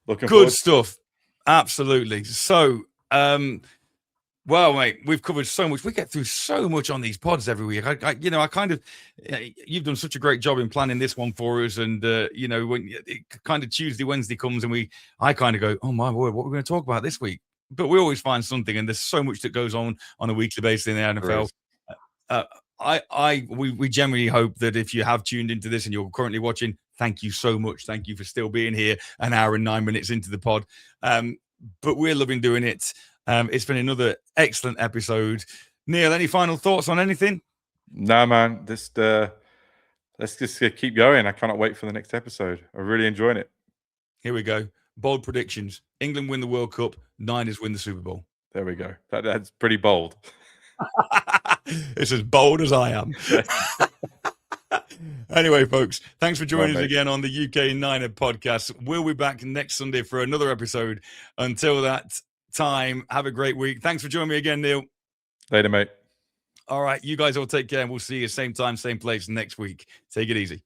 [SPEAKER 3] Looking
[SPEAKER 2] good stuff. Absolutely. So, well, mate, we've covered so much. We get through so much on these pods every week. I kind of, you've done such a great job in planning this one for us. And, when it kind of Tuesday, Wednesday comes and I kind of go, oh my word, what are we going to talk about this week? But we always find something, and there's so much that goes on a weekly basis in the NFL. We generally hope that if you have tuned into this and you're currently watching, thank you so much. Thank you for still being here an hour and 9 minutes into the pod. but we're loving doing it. It's been another excellent episode. Neil, any final thoughts on anything?
[SPEAKER 3] No, man. Let's just keep going. I cannot wait for the next episode. I'm really enjoying it.
[SPEAKER 2] Here we go. Bold predictions. England win the World Cup. Niners win the Super Bowl.
[SPEAKER 3] There we go. That's pretty bold.
[SPEAKER 2] It's as bold as I am. Anyway, folks, thanks for joining us again on the UK Niner podcast. We'll be back next Sunday for another episode. Until that time, have a great week. Thanks for joining me again, Neil.
[SPEAKER 3] Later, mate.
[SPEAKER 2] All right, you guys all take care, and we'll see you same time, same place next week. Take it easy.